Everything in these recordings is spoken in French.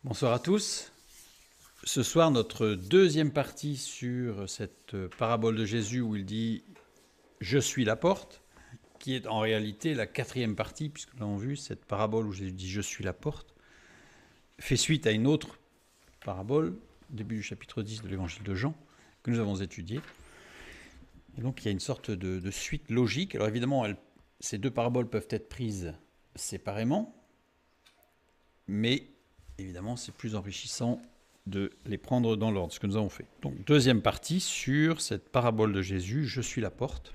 Bonsoir à tous. Ce soir, notre deuxième partie sur cette parabole de Jésus où il dit « Je suis la porte », qui est en réalité la quatrième partie, puisque nous l'avons vu, cette parabole où Jésus dit « Je suis la porte », fait suite à une autre parabole, début du chapitre 10 de l'évangile de Jean, que nous avons étudiée. Et donc il y a une sorte de suite logique. Alors évidemment, ces deux paraboles peuvent être prises séparément, mais évidemment, c'est plus enrichissant de les prendre dans l'ordre, ce que nous avons fait. Donc, deuxième partie sur cette parabole de Jésus, « Je suis la porte ».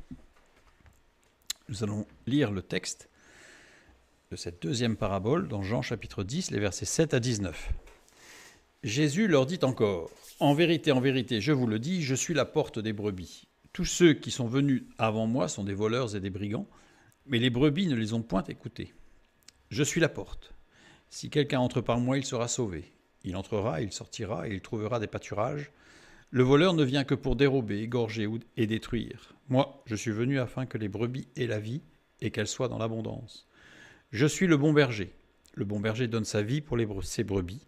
Nous allons lire le texte de cette deuxième parabole dans Jean chapitre 10, les versets 7 à 19. Jésus leur dit encore, « En vérité, je vous le dis, je suis la porte des brebis. Tous ceux qui sont venus avant moi sont des voleurs et des brigands, mais les brebis ne les ont point écoutés. Je suis la porte. Si quelqu'un entre par moi, il sera sauvé. Il entrera, il sortira, et il trouvera des pâturages. Le voleur ne vient que pour dérober, égorger et détruire. Moi, je suis venu afin que les brebis aient la vie et qu'elles soient dans l'abondance. Je suis le bon berger. Le bon berger donne sa vie pour ses brebis.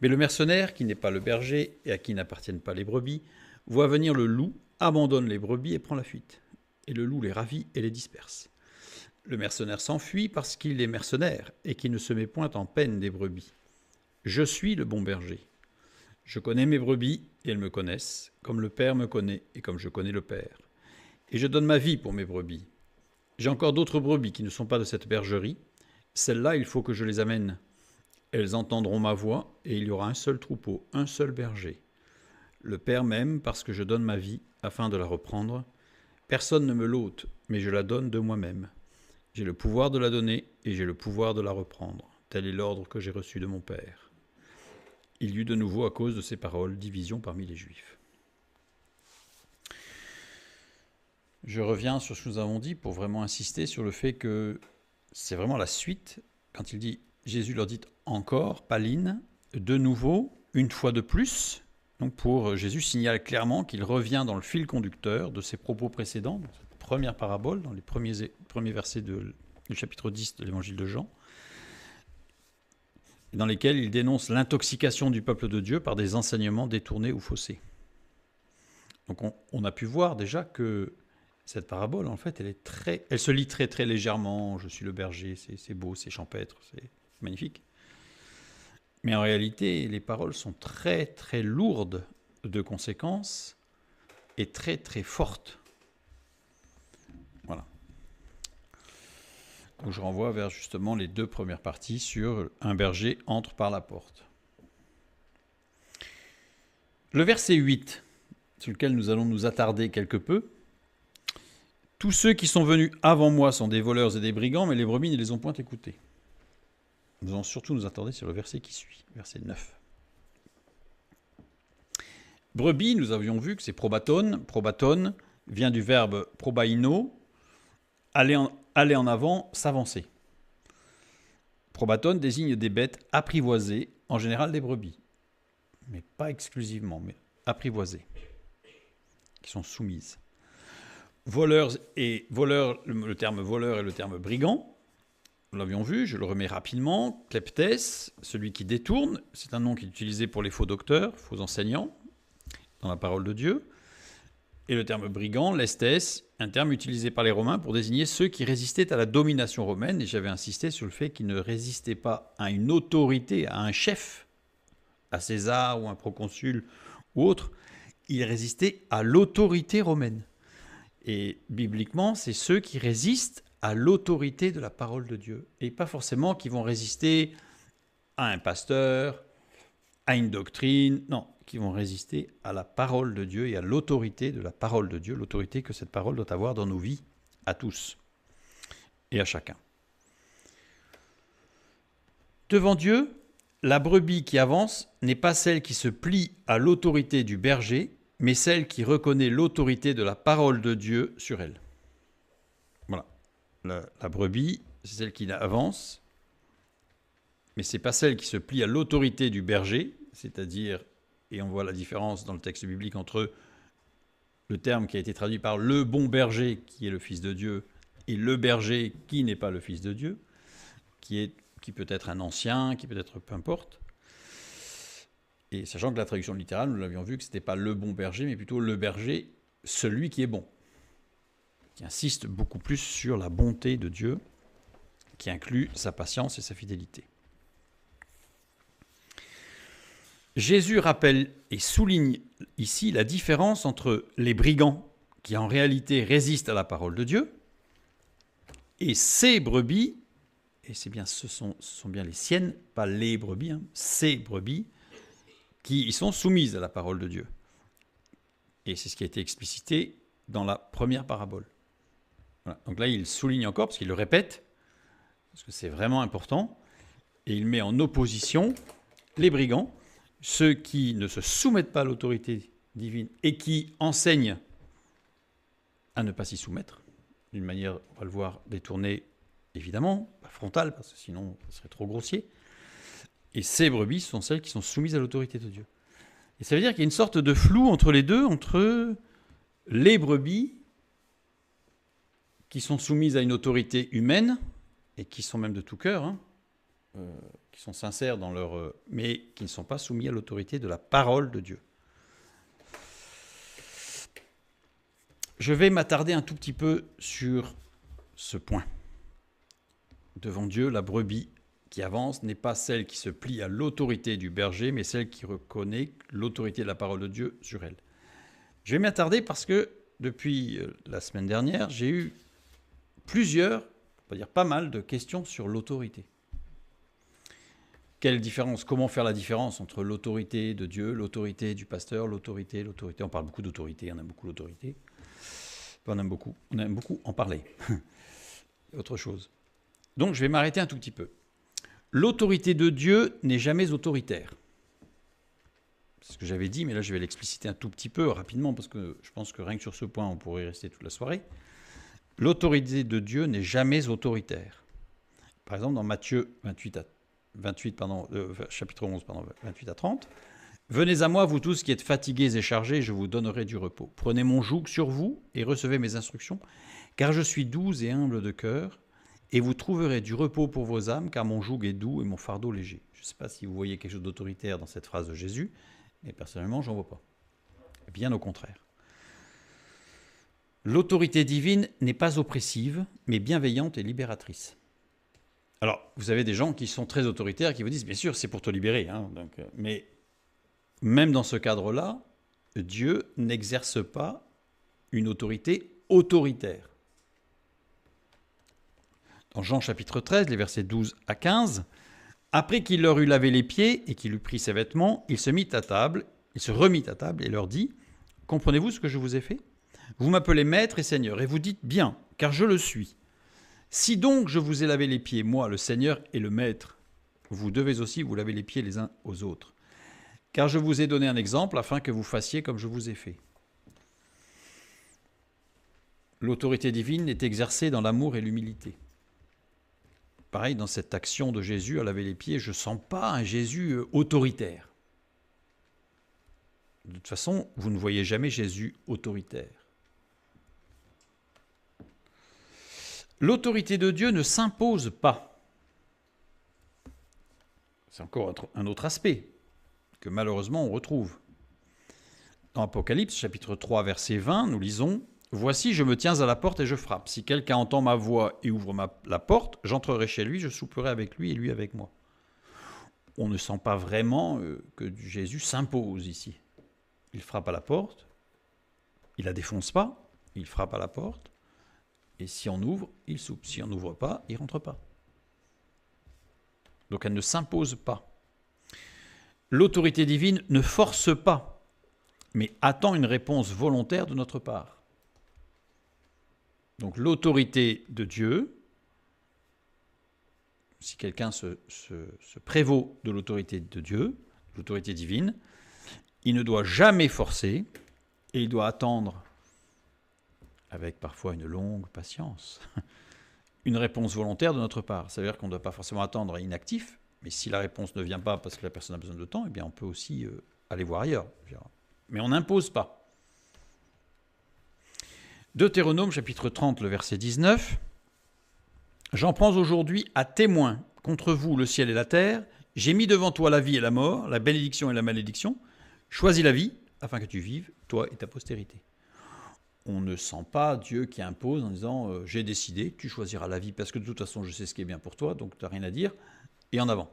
Mais le mercenaire, qui n'est pas le berger et à qui n'appartiennent pas les brebis, voit venir le loup, abandonne les brebis et prend la fuite. Et le loup les ravit et les disperse. Le mercenaire s'enfuit parce qu'il est mercenaire et qu'il ne se met point en peine des brebis. Je suis le bon berger. Je connais mes brebis et elles me connaissent, comme le Père me connaît et comme je connais le Père. Et je donne ma vie pour mes brebis. J'ai encore d'autres brebis qui ne sont pas de cette bergerie. Celles-là, il faut que je les amène. Elles entendront ma voix et il y aura un seul troupeau, un seul berger. Le Père m'aime parce que je donne ma vie afin de la reprendre. Personne ne me l'ôte, mais je la donne de moi-même. J'ai le pouvoir de la donner et j'ai le pouvoir de la reprendre. Tel est l'ordre que j'ai reçu de mon Père. Il y eut de nouveau, à cause de ces paroles, division parmi les Juifs. Je reviens sur ce que nous avons dit pour vraiment insister sur le fait que c'est vraiment la suite. Quand il dit, Jésus leur dit encore, paline, de nouveau, une fois de plus. Donc Jésus signale clairement qu'il revient dans le fil conducteur de ses propos précédents, dans cette première parabole, dans les premiers versets du chapitre 10 de l'évangile de Jean, dans lesquels il dénonce l'intoxication du peuple de Dieu par des enseignements détournés ou faussés. Donc on a pu voir déjà que cette parabole, en fait, elle se lit très très légèrement. Je suis le berger, c'est beau, c'est champêtre, c'est magnifique. Mais en réalité, les paroles sont très très lourdes de conséquences et très très fortes. Voilà. Donc je renvoie vers justement les deux premières parties sur un berger entre par la porte. Le verset 8, sur lequel nous allons nous attarder quelque peu. Tous ceux qui sont venus avant moi sont des voleurs et des brigands, mais les brebis ne les ont point écoutés. Nous allons surtout nous attarder sur le verset qui suit, verset 9. Brebis, nous avions vu que c'est probaton. Probaton vient du verbe probaino, aller en avant, s'avancer. Probaton désigne des bêtes apprivoisées, en général des brebis, mais pas exclusivement, mais apprivoisées, qui sont soumises. Le terme voleur et le terme brigand, nous l'avions vu, je le remets rapidement. Kleptes, celui qui détourne, c'est un nom qui est utilisé pour les faux docteurs, faux enseignants, dans la parole de Dieu. Et le terme brigand, lestes, un terme utilisé par les Romains pour désigner ceux qui résistaient à la domination romaine. Et j'avais insisté sur le fait qu'ils ne résistaient pas à une autorité, à un chef, à César ou un proconsul ou autre. Ils résistaient à l'autorité romaine. Et bibliquement, c'est ceux qui résistent à l'autorité de la parole de Dieu. Et pas forcément qui vont résister à un pasteur, à une doctrine, non, qui vont résister à la parole de Dieu et à l'autorité de la parole de Dieu, l'autorité que cette parole doit avoir dans nos vies, à tous et à chacun. Devant Dieu, la brebis qui avance n'est pas celle qui se plie à l'autorité du berger, mais celle qui reconnaît l'autorité de la parole de Dieu sur elle. Voilà. La brebis, c'est celle qui avance, mais ce n'est pas celle qui se plie à l'autorité du berger, c'est-à-dire, et on voit la différence dans le texte biblique entre le terme qui a été traduit par le bon berger, qui est le Fils de Dieu, et le berger qui n'est pas le Fils de Dieu, qui peut être un ancien, qui peut être peu importe. Et sachant que la traduction littérale, nous l'avions vu que ce n'était pas le bon berger, mais plutôt le berger, celui qui est bon, qui insiste beaucoup plus sur la bonté de Dieu, qui inclut sa patience et sa fidélité. Jésus rappelle et souligne ici la différence entre les brigands, qui en réalité résistent à la parole de Dieu, et ces brebis, et c'est bien, ce sont bien les siennes, pas les brebis, ces brebis, qui y sont soumises à la parole de Dieu. Et c'est ce qui a été explicité dans la première parabole. Voilà. Donc là, il souligne encore, parce qu'il le répète, parce que c'est vraiment important, et il met en opposition les brigands, ceux qui ne se soumettent pas à l'autorité divine et qui enseignent à ne pas s'y soumettre, d'une manière, on va le voir, détournée, évidemment, pas frontale, parce que sinon, ce serait trop grossier. Et ces brebis sont celles qui sont soumises à l'autorité de Dieu. Et ça veut dire qu'il y a une sorte de flou entre les deux, entre les brebis qui sont soumises à une autorité humaine, et qui sont même de tout cœur, qui sont sincères dans leur... mais qui ne sont pas soumis à l'autorité de la parole de Dieu. Je vais m'attarder un tout petit peu sur ce point. Devant Dieu, la brebis qui avance n'est pas celle qui se plie à l'autorité du berger, mais celle qui reconnaît l'autorité de la parole de Dieu sur elle. Je vais m'attarder parce que depuis la semaine dernière, j'ai eu plusieurs, on va dire pas mal de questions sur l'autorité. Quelle différence, comment faire la différence entre l'autorité de Dieu, l'autorité du pasteur, l'autorité, on parle beaucoup d'autorité, on aime beaucoup l'autorité. On aime beaucoup en parler. Autre chose. Donc je vais m'arrêter un tout petit peu. L'autorité de Dieu n'est jamais autoritaire. C'est ce que j'avais dit, mais là je vais l'expliciter un tout petit peu rapidement, parce que je pense que rien que sur ce point, on pourrait y rester toute la soirée. L'autorité de Dieu n'est jamais autoritaire. Par exemple, dans Matthieu chapitre 11, 28 à 30, « Venez à moi, vous tous qui êtes fatigués et chargés, je vous donnerai du repos. Prenez mon joug sur vous et recevez mes instructions, car je suis doux et humble de cœur, et vous trouverez du repos pour vos âmes, car mon joug est doux et mon fardeau léger. » Je ne sais pas si vous voyez quelque chose d'autoritaire dans cette phrase de Jésus, mais personnellement, je n'en vois pas. Bien au contraire. L'autorité divine n'est pas oppressive, mais bienveillante et libératrice. Alors, vous avez des gens qui sont très autoritaires, qui vous disent, bien sûr, c'est pour te libérer. Mais même dans ce cadre-là, Dieu n'exerce pas une autorité autoritaire. Dans Jean chapitre 13, les versets 12 à 15, « Après qu'il leur eut lavé les pieds et qu'il eut pris ses vêtements, il se remit à table et leur dit, « Comprenez-vous ce que je vous ai fait ? Vous m'appelez maître et seigneur, et vous dites bien, car je le suis. Si donc je vous ai lavé les pieds, moi, le Seigneur et le Maître, vous devez aussi vous laver les pieds les uns aux autres. Car je vous ai donné un exemple afin que vous fassiez comme je vous ai fait. » L'autorité divine est exercée dans l'amour et l'humilité. Pareil, dans cette action de Jésus à laver les pieds, je ne sens pas un Jésus autoritaire. De toute façon, vous ne voyez jamais Jésus autoritaire. L'autorité de Dieu ne s'impose pas. C'est encore un autre aspect que malheureusement on retrouve. Dans Apocalypse, chapitre 3, verset 20, nous lisons « Voici, je me tiens à la porte et je frappe. Si quelqu'un entend ma voix et ouvre la porte, j'entrerai chez lui, je souperai avec lui et lui avec moi. » On ne sent pas vraiment que Jésus s'impose ici. Il frappe à la porte, il ne la défonce pas, il frappe à la porte, et si on ouvre, il soupe. Si on n'ouvre pas, il ne rentre pas. Donc elle ne s'impose pas. L'autorité divine ne force pas, mais attend une réponse volontaire de notre part. Donc l'autorité de Dieu, si quelqu'un se prévaut de l'autorité de Dieu, l'autorité divine, il ne doit jamais forcer et il doit attendre, avec parfois une longue patience, une réponse volontaire de notre part. Ça veut dire qu'on ne doit pas forcément attendre inactif, mais si la réponse ne vient pas parce que la personne a besoin de temps, eh bien on peut aussi aller voir ailleurs. Mais on n'impose pas. Deutéronome chapitre 30, le verset 19. « J'en prends aujourd'hui à témoin contre vous le ciel et la terre, J'ai mis devant toi la vie et la mort, la bénédiction et la malédiction. Choisis la vie afin que tu vives, toi et ta postérité. On ne sent pas Dieu qui impose en disant j'ai décidé, tu choisiras la vie parce que de toute façon je sais ce qui est bien pour toi, donc tu n'as rien à dire, et en avant.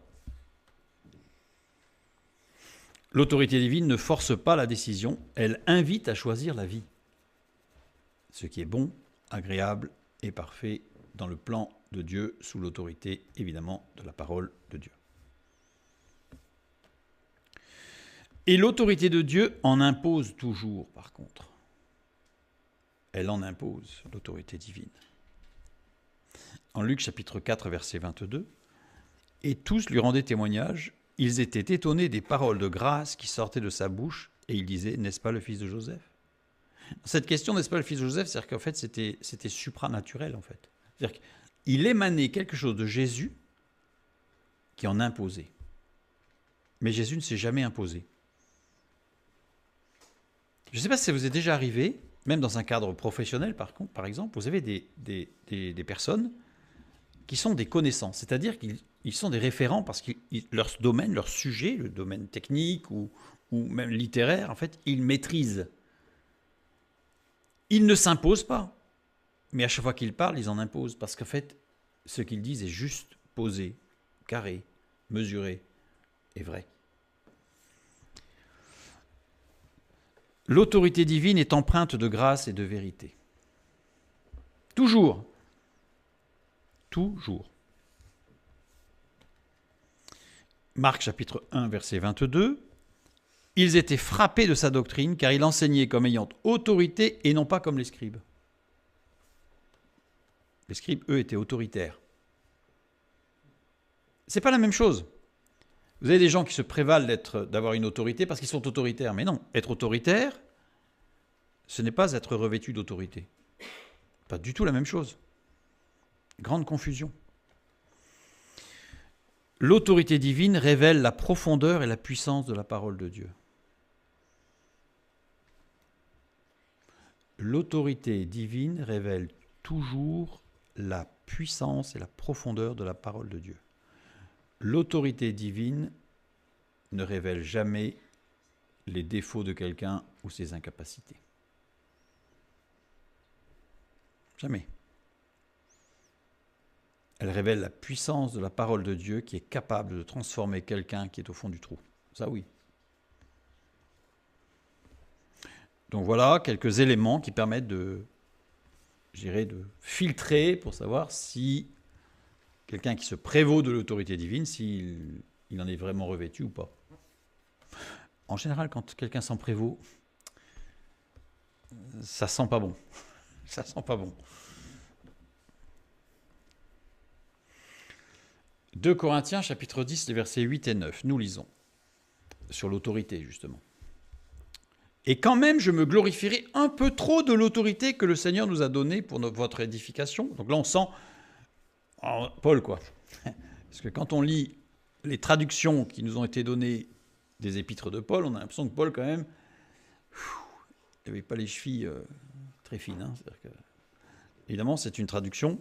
L'autorité divine ne force pas la décision, elle invite à choisir la vie. Ce qui est bon, agréable et parfait dans le plan de Dieu, sous l'autorité évidemment de la parole de Dieu. Et l'autorité de Dieu en impose toujours, par contre. Elle en impose, l'autorité divine. En Luc chapitre 4, verset 22, « Et tous lui rendaient témoignage, ils étaient étonnés des paroles de grâce qui sortaient de sa bouche, et ils disaient, n'est-ce pas le fils de Joseph ?» Cette question, n'est-ce pas le fils de Joseph, c'est-à-dire qu'en fait, c'était supranaturel, en fait. C'est-à-dire qu'il émanait quelque chose de Jésus qui en imposait. Mais Jésus ne s'est jamais imposé. Je ne sais pas si ça vous est déjà arrivé, même dans un cadre professionnel, par exemple, vous avez des personnes qui sont des connaissants, c'est-à-dire qu'ils sont des référents parce que leur domaine, leur sujet, le domaine technique ou même littéraire, en fait, ils maîtrisent. Ils ne s'imposent pas, mais à chaque fois qu'ils parlent, ils en imposent parce qu'en fait, ce qu'ils disent est juste, posé, carré, mesuré et vrai. L'autorité divine est empreinte de grâce et de vérité. Toujours. Toujours. Marc chapitre 1, verset 22. Ils étaient frappés de sa doctrine, car il enseignait comme ayant autorité et non pas comme les scribes. Les scribes, eux, étaient autoritaires. C'est pas la même chose. Vous avez des gens qui se prévalent d'avoir une autorité parce qu'ils sont autoritaires. Mais non, être autoritaire, ce n'est pas être revêtu d'autorité. Pas du tout la même chose. Grande confusion. L'autorité divine révèle la profondeur et la puissance de la parole de Dieu. L'autorité divine révèle toujours la puissance et la profondeur de la parole de Dieu. L'autorité divine ne révèle jamais les défauts de quelqu'un ou ses incapacités. Jamais. Elle révèle la puissance de la parole de Dieu qui est capable de transformer quelqu'un qui est au fond du trou. Ça, oui. Donc voilà quelques éléments qui permettent de filtrer pour savoir si quelqu'un qui se prévaut de l'autorité divine, s'il en est vraiment revêtu ou pas. En général, quand quelqu'un s'en prévaut, ça sent pas bon. Ça sent pas bon. 2 Corinthiens, chapitre 10, les versets 8 et 9. Nous lisons sur l'autorité, justement. « Et quand même, je me glorifierai un peu trop de l'autorité que le Seigneur nous a donnée pour votre édification. » Donc là, on sent Paul, quoi. Parce que quand on lit les traductions qui nous ont été données des épîtres de Paul, on a l'impression que Paul, quand même, il n'avait pas les chevilles très fines. Hein. C'est-à-dire que, évidemment, c'est une traduction.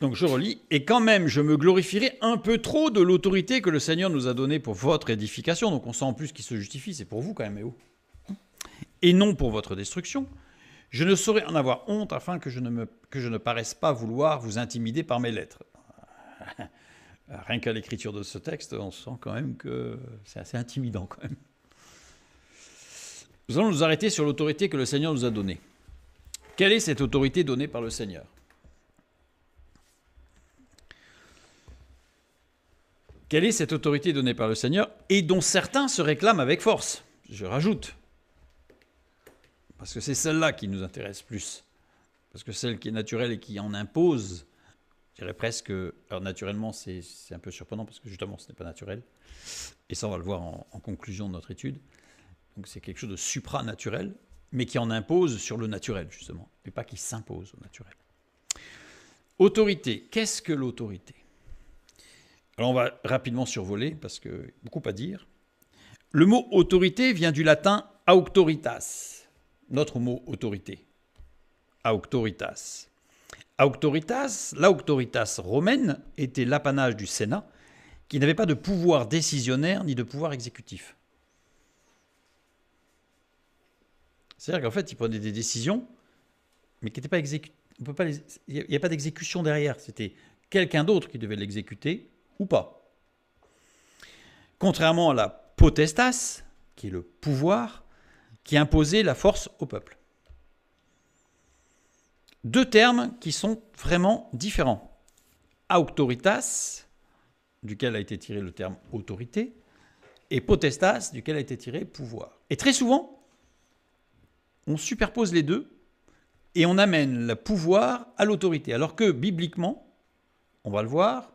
Donc je relis. « Et quand même, je me glorifierai un peu trop de l'autorité que le Seigneur nous a donnée pour votre édification. » Donc on sent en plus qu'il se justifie, c'est pour vous quand même, et non pour votre destruction. « Je ne saurais en avoir honte afin que je ne paraisse pas vouloir vous intimider par mes lettres. » Rien qu'à l'écriture de ce texte, on sent quand même que c'est assez intimidant quand même. Nous allons nous arrêter sur l'autorité que le Seigneur nous a donnée. Quelle est cette autorité donnée par le Seigneur ? Quelle est cette autorité donnée par le Seigneur et dont certains se réclament avec force ? Je rajoute. Parce que c'est celle-là qui nous intéresse plus. Parce que celle qui est naturelle et qui en impose, je dirais presque, alors naturellement c'est un peu surprenant parce que justement ce n'est pas naturel. Et ça on va le voir en conclusion de notre étude. Donc c'est quelque chose de supranaturel, mais qui en impose sur le naturel justement, mais pas qui s'impose au naturel. Autorité, qu'est-ce que l'autorité ? Alors on va rapidement survoler parce qu'il y a beaucoup à dire. Le mot autorité vient du latin auctoritas, notre mot autorité. Auctoritas. L'auctoritas romaine était l'apanage du Sénat qui n'avait pas de pouvoir décisionnaire ni de pouvoir exécutif. C'est-à-dire qu'en fait, il prenait des décisions, mais qui n'étaient pas exécutées. Il n'y a pas d'exécution derrière. C'était quelqu'un d'autre qui devait l'exécuter ou pas. Contrairement à la potestas, qui est le pouvoir, qui imposait la force au peuple. Deux termes qui sont vraiment différents. Auctoritas, duquel a été tiré le terme autorité, et potestas, duquel a été tiré pouvoir. Et très souvent, on superpose les deux et on amène le pouvoir à l'autorité. Alors que, bibliquement, on va le voir,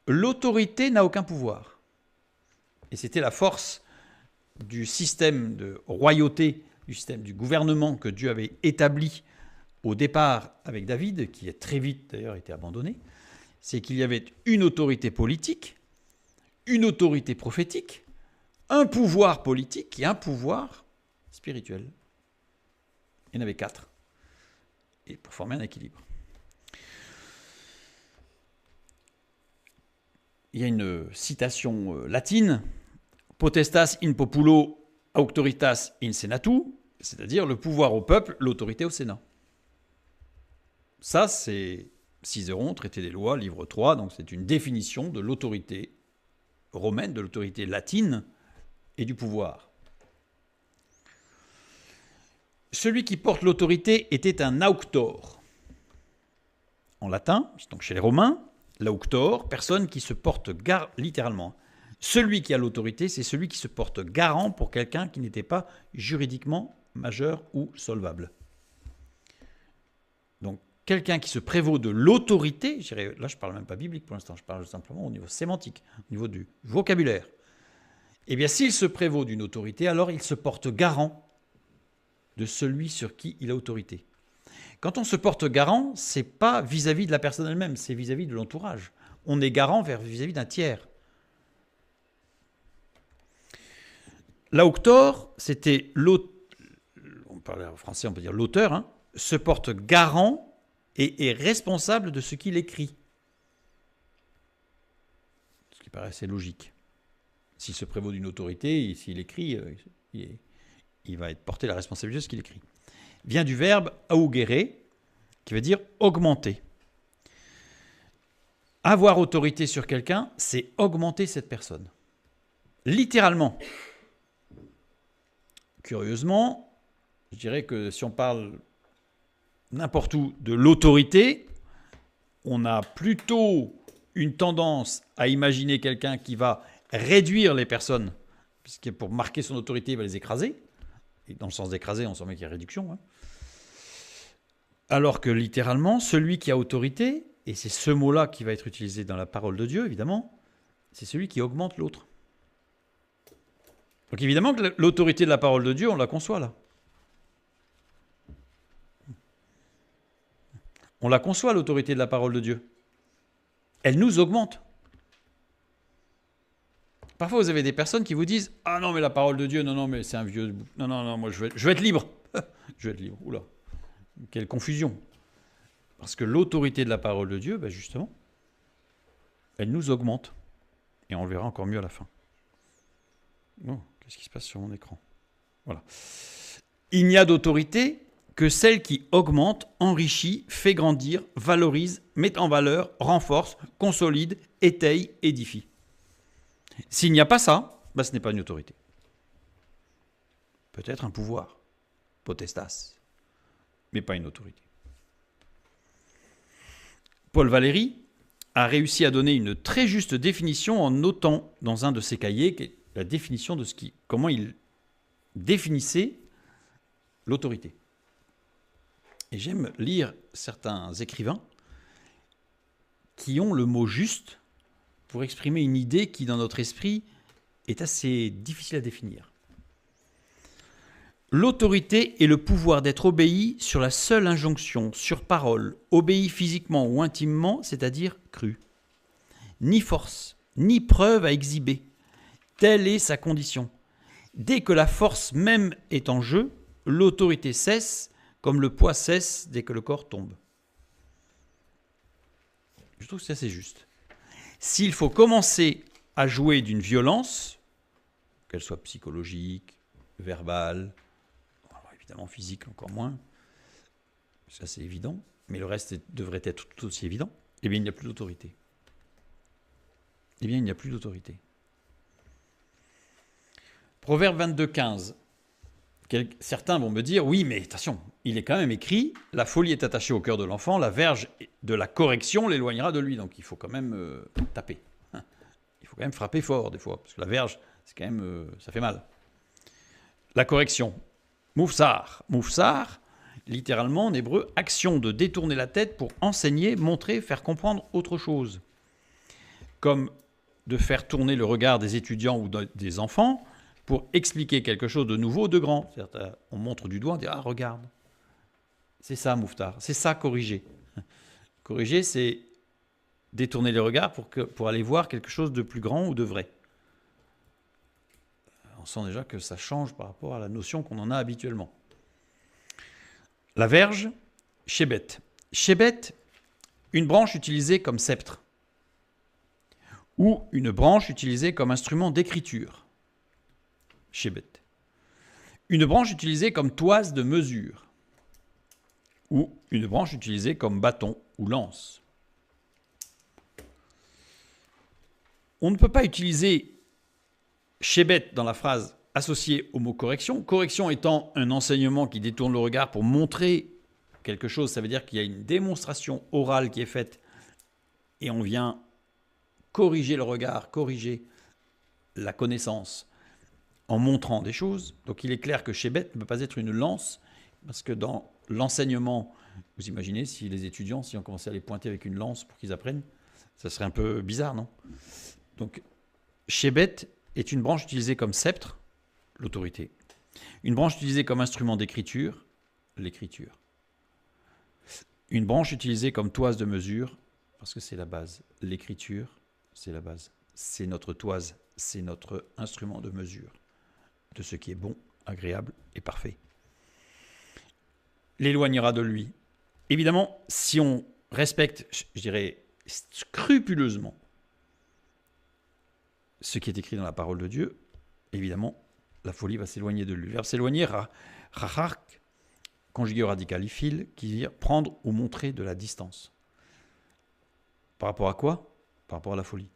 l'autorité n'a aucun pouvoir. Et c'était la force du système de royauté, du système du gouvernement que Dieu avait établi au départ avec David, qui a très vite d'ailleurs été abandonné, c'est qu'il y avait une autorité politique, une autorité prophétique, un pouvoir politique et un pouvoir spirituel. Il y en avait 4. Et pour former un équilibre. Il y a une citation latine, potestas in populo, auctoritas in senatu, c'est-à-dire le pouvoir au peuple, l'autorité au Sénat. Ça, c'est Cicéron, Traité des lois, livre 3, donc c'est une définition de l'autorité romaine, de l'autorité latine et du pouvoir. Celui qui porte l'autorité était un auctor. En latin, donc chez les Romains, l'auctor, personne qui se porte garant, littéralement. Celui qui a l'autorité, c'est celui qui se porte garant pour quelqu'un qui n'était pas juridiquement majeur ou solvable. Donc, quelqu'un qui se prévaut de l'autorité, là je ne parle même pas biblique pour l'instant, je parle simplement au niveau sémantique, au niveau du vocabulaire. Eh bien, s'il se prévaut d'une autorité, alors il se porte garant de celui sur qui il a autorité. Quand on se porte garant, ce n'est pas vis-à-vis de la personne elle-même, c'est vis-à-vis de l'entourage. On est garant vis-à-vis d'un tiers. L'auctor, c'était l'auteur, on parle en français, on peut dire l'auteur, hein, se porte garant et est responsable de ce qu'il écrit. Ce qui paraît assez logique. S'il se prévaut d'une autorité, s'il écrit, il va être porté la responsabilité de ce qu'il écrit. Vient du verbe augere, qui veut dire augmenter. Avoir autorité sur quelqu'un, c'est augmenter cette personne. Littéralement. Curieusement, je dirais que si on parle n'importe où de l'autorité, on a plutôt une tendance à imaginer quelqu'un qui va réduire les personnes, puisque pour marquer son autorité, il va les écraser. Et dans le sens d'écraser, on s'en met qu'il y a réduction. Hein. Alors que littéralement, celui qui a autorité, et c'est ce mot-là qui va être utilisé dans la parole de Dieu, évidemment, c'est celui qui augmente l'autre. Donc évidemment que l'autorité de la parole de Dieu, on la conçoit là. On la conçoit, l'autorité de la parole de Dieu. Elle nous augmente. Parfois, vous avez des personnes qui vous disent « Ah non, mais la parole de Dieu, non, mais c'est un vieux... Non, moi, je vais être libre. » Je vais être libre. Oula, quelle confusion. Parce que l'autorité de la parole de Dieu, ben justement, elle nous augmente. Et on le verra encore mieux à la fin. Oh, qu'est-ce qui se passe sur mon écran? Voilà. Il n'y a d'autorité que celle qui augmente, enrichit, fait grandir, valorise, met en valeur, renforce, consolide, étaye, édifie. S'il n'y a pas ça, ben ce n'est pas une autorité. Peut-être un pouvoir, potestas, mais pas une autorité. Paul Valéry a réussi à donner une très juste définition en notant dans un de ses cahiers la définition de comment il définissait l'autorité. Et j'aime lire certains écrivains qui ont le mot juste pour exprimer une idée qui, dans notre esprit, est assez difficile à définir. L'autorité est le pouvoir d'être obéi sur la seule injonction, sur parole, obéi physiquement ou intimement, c'est-à-dire cru. Ni force, ni preuve à exhiber. Telle est sa condition. Dès que la force même est en jeu, l'autorité cesse, comme le poids cesse dès que le corps tombe. Je trouve que c'est assez juste. S'il faut commencer à jouer d'une violence, qu'elle soit psychologique, verbale, alors évidemment physique encore moins, ça c'est évident, mais le reste devrait être tout aussi évident, eh bien il n'y a plus d'autorité. Eh bien il n'y a plus d'autorité. Proverbe 22, 15. Certains vont me dire, oui, mais attention, il est quand même écrit, la folie est attachée au cœur de l'enfant, la verge de la correction l'éloignera de lui. Donc il faut quand même taper. Il faut quand même frapper fort des fois, parce que la verge, c'est quand même, ça fait mal. La correction. Moufsar. Moufsar, littéralement en hébreu, action de détourner la tête pour enseigner, montrer, faire comprendre autre chose. Comme de faire tourner le regard des étudiants ou des enfants pour expliquer quelque chose de nouveau, de grand. On montre du doigt, on dit « Ah, regarde ». C'est ça, mouftar. C'est ça, corriger. Corriger, c'est détourner les regards pour aller voir quelque chose de plus grand ou de vrai. On sent déjà que ça change par rapport à la notion qu'on en a habituellement. La verge, shébet. Shébet, une branche utilisée comme sceptre ou une branche utilisée comme instrument d'écriture. Shébet. Une branche utilisée comme toise de mesure ou une branche utilisée comme bâton ou lance. On ne peut pas utiliser shébet dans la phrase associée au mot correction. Correction étant un enseignement qui détourne le regard pour montrer quelque chose, ça veut dire qu'il y a une démonstration orale qui est faite et on vient corriger le regard, corriger la connaissance en montrant des choses. Donc il est clair que shébet ne peut pas être une lance, parce que dans l'enseignement, vous imaginez si les étudiants, si on commençait à les pointer avec une lance pour qu'ils apprennent, ça serait un peu bizarre, non? Donc shébet est une branche utilisée comme sceptre, l'autorité. Une branche utilisée comme instrument d'écriture, l'écriture. Une branche utilisée comme toise de mesure, parce que c'est la base. L'écriture, c'est la base. C'est notre toise, c'est notre instrument de mesure de ce qui est bon, agréable et parfait. L'éloignera de lui. Évidemment, si on respecte, je dirais, scrupuleusement ce qui est écrit dans la parole de Dieu, évidemment, la folie va s'éloigner de lui. Le verbe s'éloigner, rachark, conjugué au radical ifil, qui veut dire prendre ou montrer de la distance. Par rapport à quoi? Par rapport à la folie.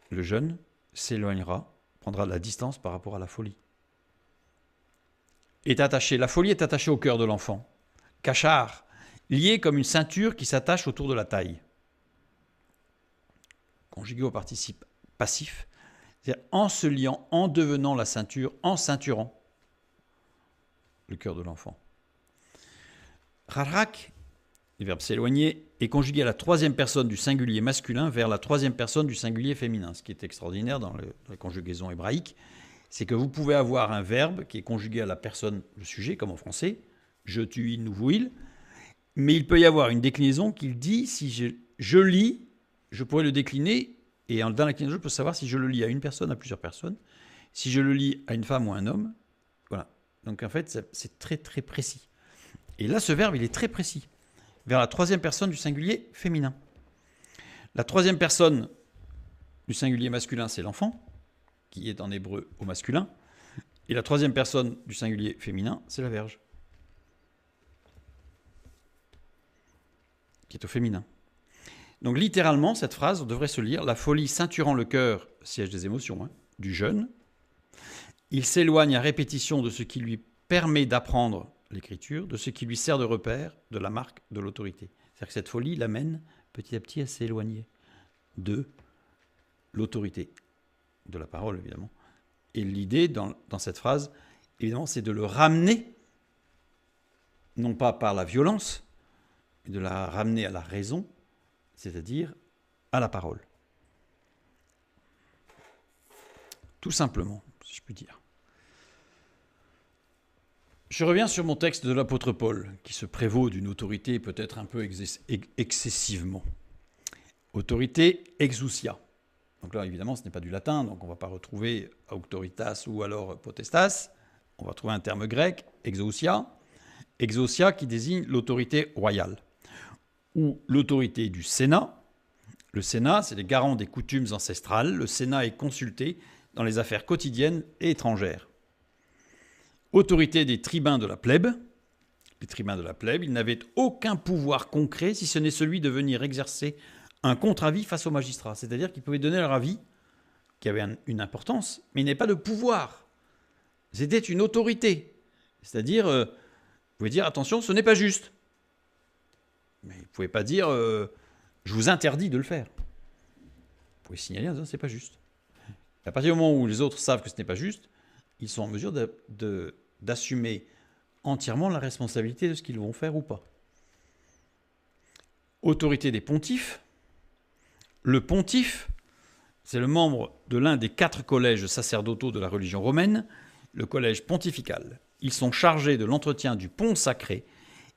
Le jeune s'éloignera, prendra de la distance par rapport à la folie. La folie est attachée au cœur de l'enfant. Kachar, lié comme une ceinture qui s'attache autour de la taille. Conjugué au participe passif, c'est-à-dire en se liant, en devenant la ceinture, en ceinturant le cœur de l'enfant. Rarak, le verbe s'éloigner, est conjugué à la troisième personne du singulier masculin vers la troisième personne du singulier féminin. Ce qui est extraordinaire dans la conjugaison hébraïque, c'est que vous pouvez avoir un verbe qui est conjugué à la personne, le sujet, comme en français, je, tu, il, nous, vous, il, mais il peut y avoir une déclinaison qui dit, si je lis, je pourrais le décliner, et dans la déclinaison, je peux savoir si je le lis à une personne, à plusieurs personnes, si je le lis à une femme ou à un homme. Voilà. Donc en fait, c'est très très précis. Et là, ce verbe, il est très précis. Vers la troisième personne du singulier féminin. La troisième personne du singulier masculin, c'est l'enfant, qui est en hébreu au masculin. Et la troisième personne du singulier féminin, c'est la Vierge, qui est au féminin. Donc littéralement, cette phrase devrait se lire « La folie ceinturant le cœur, siège des émotions, du jeune. Il s'éloigne à répétition de ce qui lui permet d'apprendre l'écriture, de ce qui lui sert de repère, de la marque, de l'autorité. » C'est-à-dire que cette folie l'amène petit à petit à s'éloigner de l'autorité, de la parole évidemment. Et l'idée dans cette phrase, évidemment, c'est de le ramener, non pas par la violence, mais de la ramener à la raison, c'est-à-dire à la parole. Tout simplement, si je puis dire. Je reviens sur mon texte de l'apôtre Paul, qui se prévaut d'une autorité peut-être un peu excessivement. Autorité exousia. Donc là, évidemment, ce n'est pas du latin, donc on ne va pas retrouver auctoritas ou alors potestas. On va trouver un terme grec, exousia. Exousia qui désigne l'autorité royale, ou l'autorité du Sénat, Le Sénat, c'est les garants des coutumes ancestrales. Le Sénat est consulté dans les affaires quotidiennes et étrangères. Autorité des tribuns de la plèbe. Les tribuns de la plèbe, ils n'avaient aucun pouvoir concret si ce n'est celui de venir exercer un contre-avis face aux magistrats. C'est-à-dire qu'ils pouvaient donner leur avis, qui avait une importance, mais ils n'avaient pas de pouvoir. C'était une autorité. C'est-à-dire, vous pouvez dire, attention, ce n'est pas juste. Mais vous ne pouvez pas dire, je vous interdis de le faire. Vous pouvez signaler en disant, ce n'est pas juste. Et à partir du moment où les autres savent que ce n'est pas juste, ils sont en mesure d'assumer entièrement la responsabilité de ce qu'ils vont faire ou pas. Autorité des pontifes. Le pontife, c'est le membre de l'un des 4 collèges sacerdotaux de la religion romaine, le collège pontifical. Ils sont chargés de l'entretien du pont sacré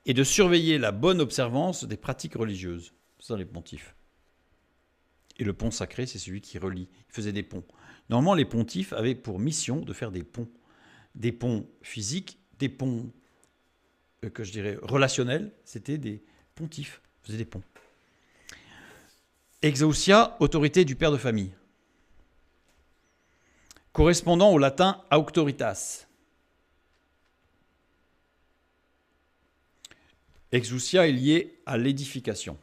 et de surveiller la bonne observance des pratiques religieuses. Ce sont les pontifes. Et le pont sacré, c'est celui qui relie. Il faisait des ponts. Normalement, les pontifes avaient pour mission de faire des ponts. Des ponts physiques, des ponts, que je dirais, relationnels. C'était des pontifes. Ils faisaient des ponts. Exousia, autorité du père de famille. Correspondant au latin auctoritas. Exousia est lié à l'édification.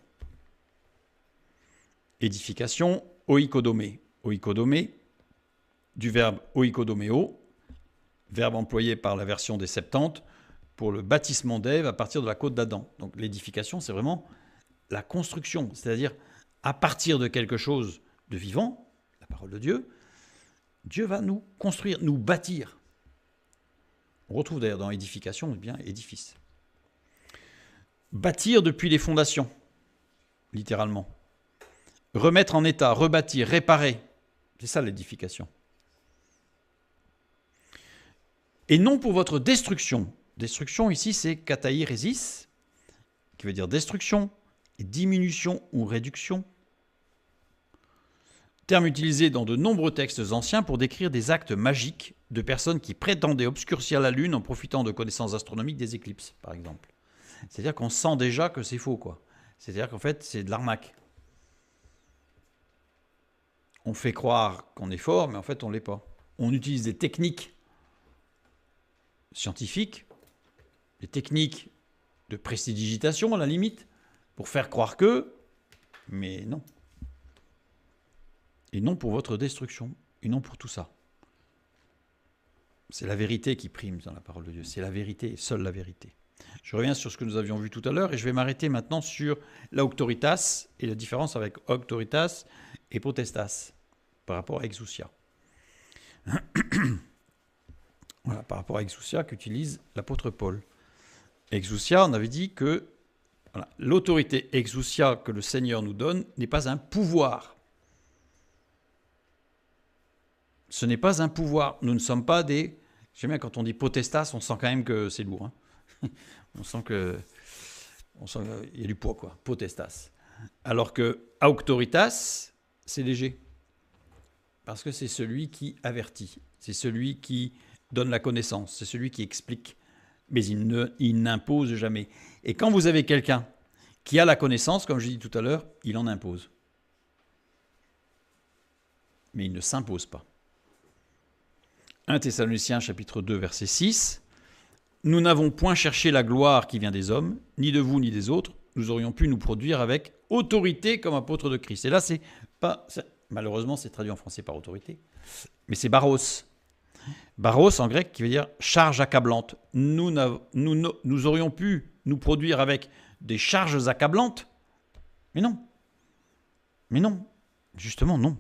Édification, oikodomé. Oikodomé, du verbe oikodomeo, verbe employé par la version des Septante pour le baptisement d'Ève à partir de la côte d'Adam. Donc l'édification, c'est vraiment la construction, c'est-à-dire à partir de quelque chose de vivant, la parole de Dieu, Dieu va nous construire, nous bâtir. On retrouve d'ailleurs dans édification, bien édifice. Bâtir depuis les fondations, littéralement. Remettre en état, rebâtir, réparer. C'est ça l'édification. Et non pour votre destruction. Destruction ici, c'est kataïresis, qui veut dire destruction, et diminution ou réduction. Terme utilisé dans de nombreux textes anciens pour décrire des actes magiques de personnes qui prétendaient obscurcir la Lune en profitant de connaissances astronomiques des éclipses, par exemple. C'est-à-dire qu'on sent déjà que c'est faux, quoi. C'est-à-dire qu'en fait, c'est de l'arnaque. On fait croire qu'on est fort, mais en fait, on ne l'est pas. On utilise des techniques scientifiques, des techniques de prestidigitation, à la limite, pour faire croire que, mais non. Et non pour votre destruction, et non pour tout ça. C'est la vérité qui prime dans la parole de Dieu. C'est la vérité, et seule la vérité. Je reviens sur ce que nous avions vu tout à l'heure, et je vais m'arrêter maintenant sur l'auctoritas, et la différence avec auctoritas et potestas, par rapport à exousia. Voilà, par rapport à exousia qu'utilise l'apôtre Paul. Exousia, on avait dit que voilà, l'autorité exousia que le Seigneur nous donne n'est pas un pouvoir. Ce n'est pas un pouvoir. Nous ne sommes pas des... J'aime bien quand on dit potestas, on sent quand même que c'est lourd. Hein. On sent qu'il y a du poids, quoi. Potestas. Alors que auctoritas, c'est léger. Parce que c'est celui qui avertit. C'est celui qui donne la connaissance. C'est celui qui explique. Mais il n'impose jamais. Et quand vous avez quelqu'un qui a la connaissance, comme je l'ai dit tout à l'heure, il en impose. Mais il ne s'impose pas. 1 Thessaloniciens chapitre 2 verset 6. Nous n'avons point cherché la gloire qui vient des hommes, ni de vous ni des autres. Nous aurions pu nous produire avec autorité comme apôtres de Christ. Et là, c'est pas, malheureusement, c'est traduit en français par autorité, mais c'est baros. Baros en grec qui veut dire charge accablante. Nous aurions pu nous produire avec des charges accablantes, mais non. Mais non. Justement, non.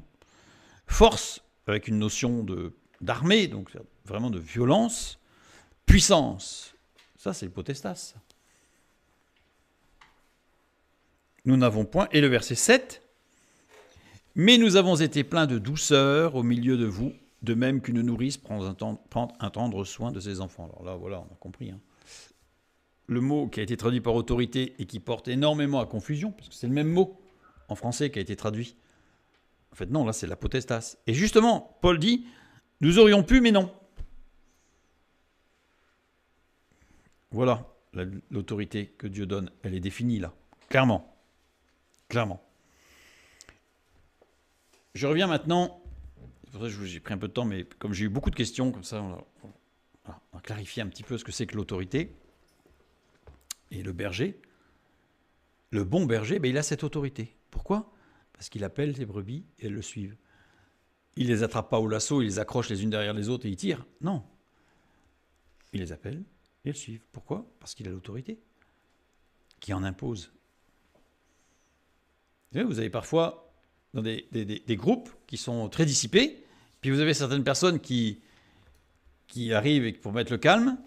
Force, avec une notion d'armée, donc vraiment de violence. Puissance, ça c'est le potestas. Nous n'avons point, et le verset 7, mais nous avons été pleins de douceur au milieu de vous, de même qu'une nourrice prend un tendre soin de ses enfants. Alors là, voilà, on a compris. Hein. Le mot qui a été traduit par autorité et qui porte énormément à confusion, parce que c'est le même mot en français qui a été traduit. En fait, non, là c'est la potestas. Et justement, Paul dit, nous aurions pu, mais non. Voilà, l'autorité que Dieu donne, elle est définie là, clairement. Clairement. Je reviens maintenant, c'est pour ça que j'ai pris un peu de temps, mais comme j'ai eu beaucoup de questions, comme ça, on va clarifier un petit peu ce que c'est que l'autorité. Et le berger, le bon berger, ben, il a cette autorité. Pourquoi? Parce qu'il appelle ses brebis et elles le suivent. Il ne les attrape pas au lasso, il les accroche les unes derrière les autres et il tire. Non. Il les appelle et elles suivent. Pourquoi? Parce qu'il a l'autorité qui en impose. Vous avez parfois dans des groupes qui sont très dissipés, puis vous avez certaines personnes qui arrivent pour mettre le calme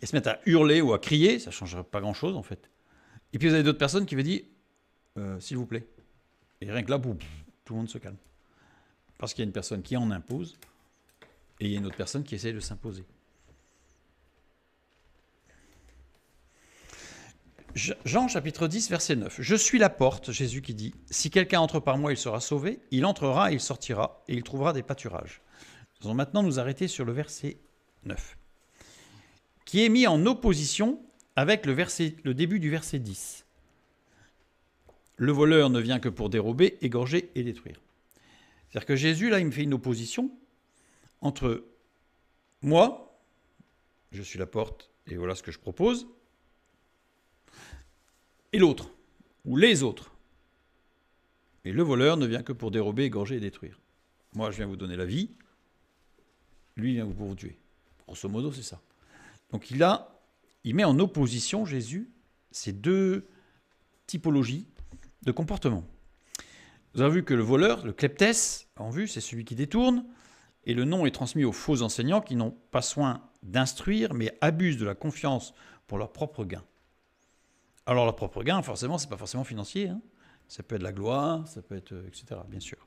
et se mettent à hurler ou à crier, ça ne changerait pas grand-chose en fait. Et puis vous avez d'autres personnes qui vous disent s'il vous plaît. Et rien que là, boum, tout le monde se calme. Parce qu'il y a une personne qui en impose et il y a une autre personne qui essaie de s'imposer. Jean chapitre 10, verset 9. Je suis la porte, Jésus qui dit, si quelqu'un entre par moi, il sera sauvé, il entrera, il sortira et il trouvera des pâturages. Nous allons maintenant nous arrêter sur le verset 9, qui est mis en opposition avec le début du verset 10. Le voleur ne vient que pour dérober, égorger et détruire. C'est-à-dire que Jésus, là, il me fait une opposition entre moi, je suis la porte et voilà ce que je propose, et l'autre, ou les autres. Et le voleur ne vient que pour dérober, égorger et détruire. Moi, je viens vous donner la vie, lui, il vient pour vous tuer. Grosso modo, c'est ça. Donc il met en opposition, Jésus, ces deux typologies de comportement. Vous avez vu que le voleur, le kleptès, en vue, c'est celui qui détourne, et le nom est transmis aux faux enseignants qui n'ont pas soin d'instruire, mais abusent de la confiance pour leur propre gain. Alors leur propre gain, forcément, c'est pas forcément financier. Hein. Ça peut être la gloire, ça peut être, etc., bien sûr.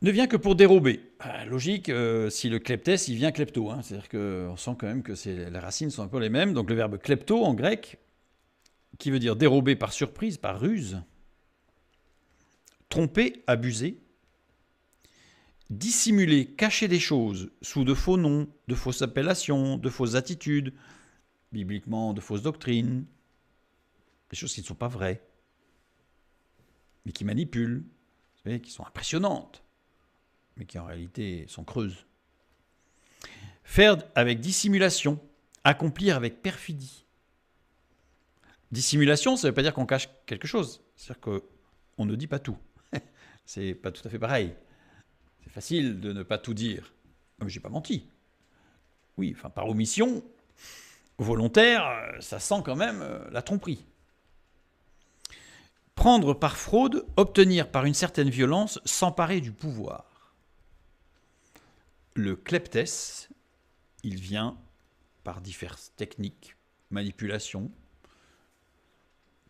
Ne vient que pour dérober. Logique, si le kleptès, il vient klepto. Hein. C'est-à-dire qu'on sent quand même que les racines sont un peu les mêmes. Donc le verbe klepto en grec, qui veut dire dérober par surprise, par ruse, tromper, abuser, dissimuler, cacher des choses sous de faux noms, de fausses appellations, de fausses attitudes, bibliquement de fausses doctrines, des choses qui ne sont pas vraies, mais qui manipulent, vous savez, qui sont impressionnantes, mais qui en réalité sont creuses. Faire avec dissimulation, accomplir avec perfidie. Dissimulation, ça ne veut pas dire qu'on cache quelque chose, c'est-à-dire qu'on ne dit pas tout. C'est pas tout à fait pareil. C'est facile de ne pas tout dire. Mais j'ai pas menti. Oui, enfin par omission, volontaire, ça sent quand même la tromperie. Prendre par fraude, obtenir par une certaine violence, s'emparer du pouvoir. Le kleptès, il vient par diverses techniques, manipulations,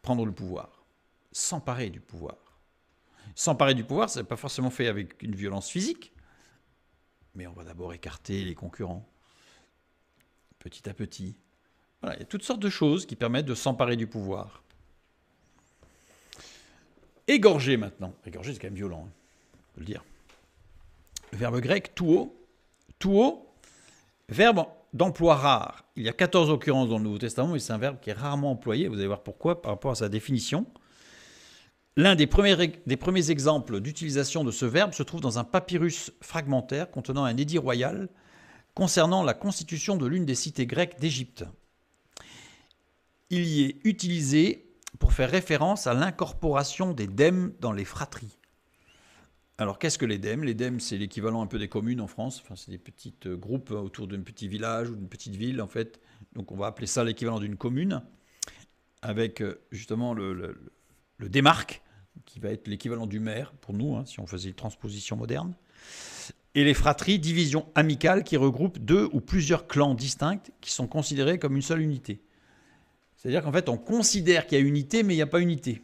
prendre le pouvoir, s'emparer du pouvoir. S'emparer du pouvoir, ça n'est pas forcément fait avec une violence physique, mais on va d'abord écarter les concurrents, petit à petit. Voilà, il y a toutes sortes de choses qui permettent de s'emparer du pouvoir. Égorger maintenant. Égorger, c'est quand même violent, hein, on peut le dire. Le verbe grec, tuo, verbe d'emploi rare. Il y a 14 occurrences dans le Nouveau Testament, mais c'est un verbe qui est rarement employé. Vous allez voir pourquoi par rapport à sa définition. L'un des premiers exemples d'utilisation de ce verbe se trouve dans un papyrus fragmentaire contenant un édit royal concernant la constitution de l'une des cités grecques d'Égypte. Il y est utilisé pour faire référence à l'incorporation des dèmes dans les fratries. Alors, qu'est-ce que les dèmes? Les dèmes, c'est l'équivalent un peu des communes en France. Enfin, c'est des petits groupes autour d'un petit village ou d'une petite ville, en fait. Donc, on va appeler ça l'équivalent d'une commune, avec justement le démarque, qui va être l'équivalent du maire pour nous, hein, si on faisait une transposition moderne. Et les fratries, divisions amicales qui regroupent 2 ou plusieurs clans distincts qui sont considérés comme une seule unité. C'est-à-dire qu'en fait, on considère qu'il y a unité, mais il n'y a pas unité.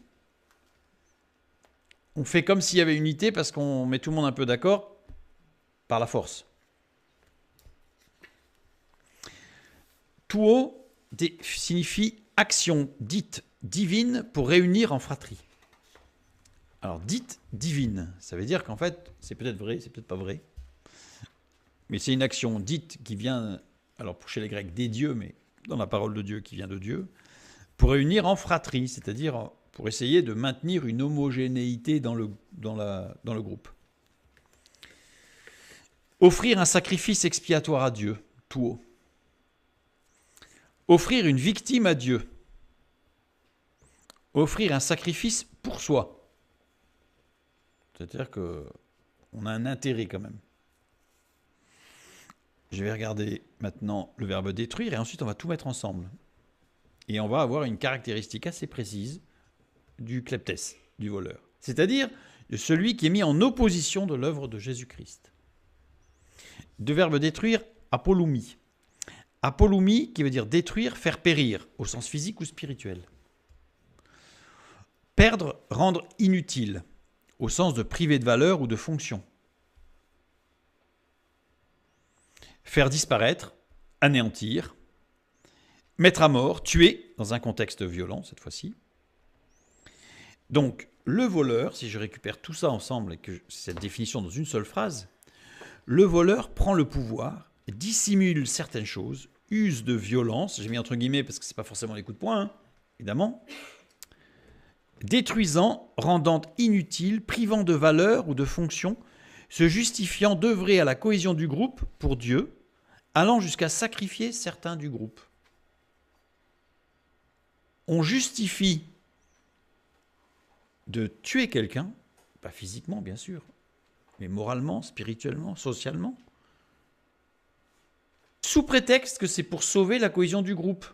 On fait comme s'il y avait unité parce qu'on met tout le monde un peu d'accord par la force. Tuo signifie action dite divine pour réunir en fratrie. Alors, dite divine, ça veut dire qu'en fait, c'est peut-être vrai, c'est peut-être pas vrai, mais c'est une action dite qui vient, alors chez les Grecs, des dieux, mais dans la parole de Dieu qui vient de Dieu, pour réunir en fratrie, c'est-à-dire pour essayer de maintenir une homogénéité dans le groupe. Offrir un sacrifice expiatoire à Dieu, tuo. Offrir une victime à Dieu. Offrir un sacrifice pour soi. C'est-à-dire qu'on a un intérêt quand même. Je vais regarder maintenant le verbe détruire et ensuite on va tout mettre ensemble. Et on va avoir une caractéristique assez précise du kleptès, du voleur. C'est-à-dire de celui qui est mis en opposition de l'œuvre de Jésus-Christ. De verbe détruire, apolumi. Apolumi qui veut dire détruire, faire périr, au sens physique ou spirituel. Perdre, rendre inutile, au sens de priver de valeur ou de fonction. Faire disparaître, anéantir, mettre à mort, tuer, dans un contexte violent cette fois-ci. Donc, le voleur, si je récupère tout ça ensemble et que cette définition dans une seule phrase, le voleur prend le pouvoir, dissimule certaines choses, use de violence, j'ai mis entre guillemets parce que ce n'est pas forcément les coups de poing, évidemment, détruisant, rendant inutile, privant de valeur ou de fonction, se justifiant d'œuvrer à la cohésion du groupe pour Dieu, allant jusqu'à sacrifier certains du groupe. On justifie de tuer quelqu'un, pas physiquement bien sûr, mais moralement, spirituellement, socialement, sous prétexte que c'est pour sauver la cohésion du groupe.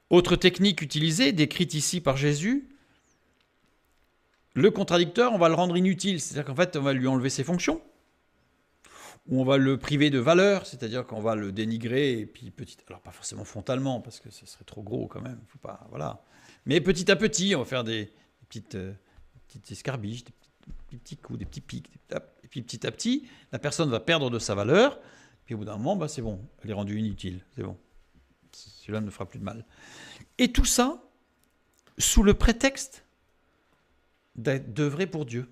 Autre technique utilisée, décrite ici par Jésus, le contradicteur, on va le rendre inutile, c'est-à-dire qu'en fait, on va lui enlever ses fonctions, ou on va le priver de valeur, c'est-à-dire qu'on va le dénigrer, et puis alors pas forcément frontalement, parce que ce serait trop gros quand même, faut pas, voilà. Mais petit à petit, on va faire des petites escarbiches, des petits coups, des petits pics, et puis petit à petit, la personne va perdre de sa valeur, puis au bout d'un moment, c'est bon, elle est rendue inutile, c'est bon. Celui-là ne fera plus de mal. Et tout ça, sous le prétexte d'œuvrer pour Dieu.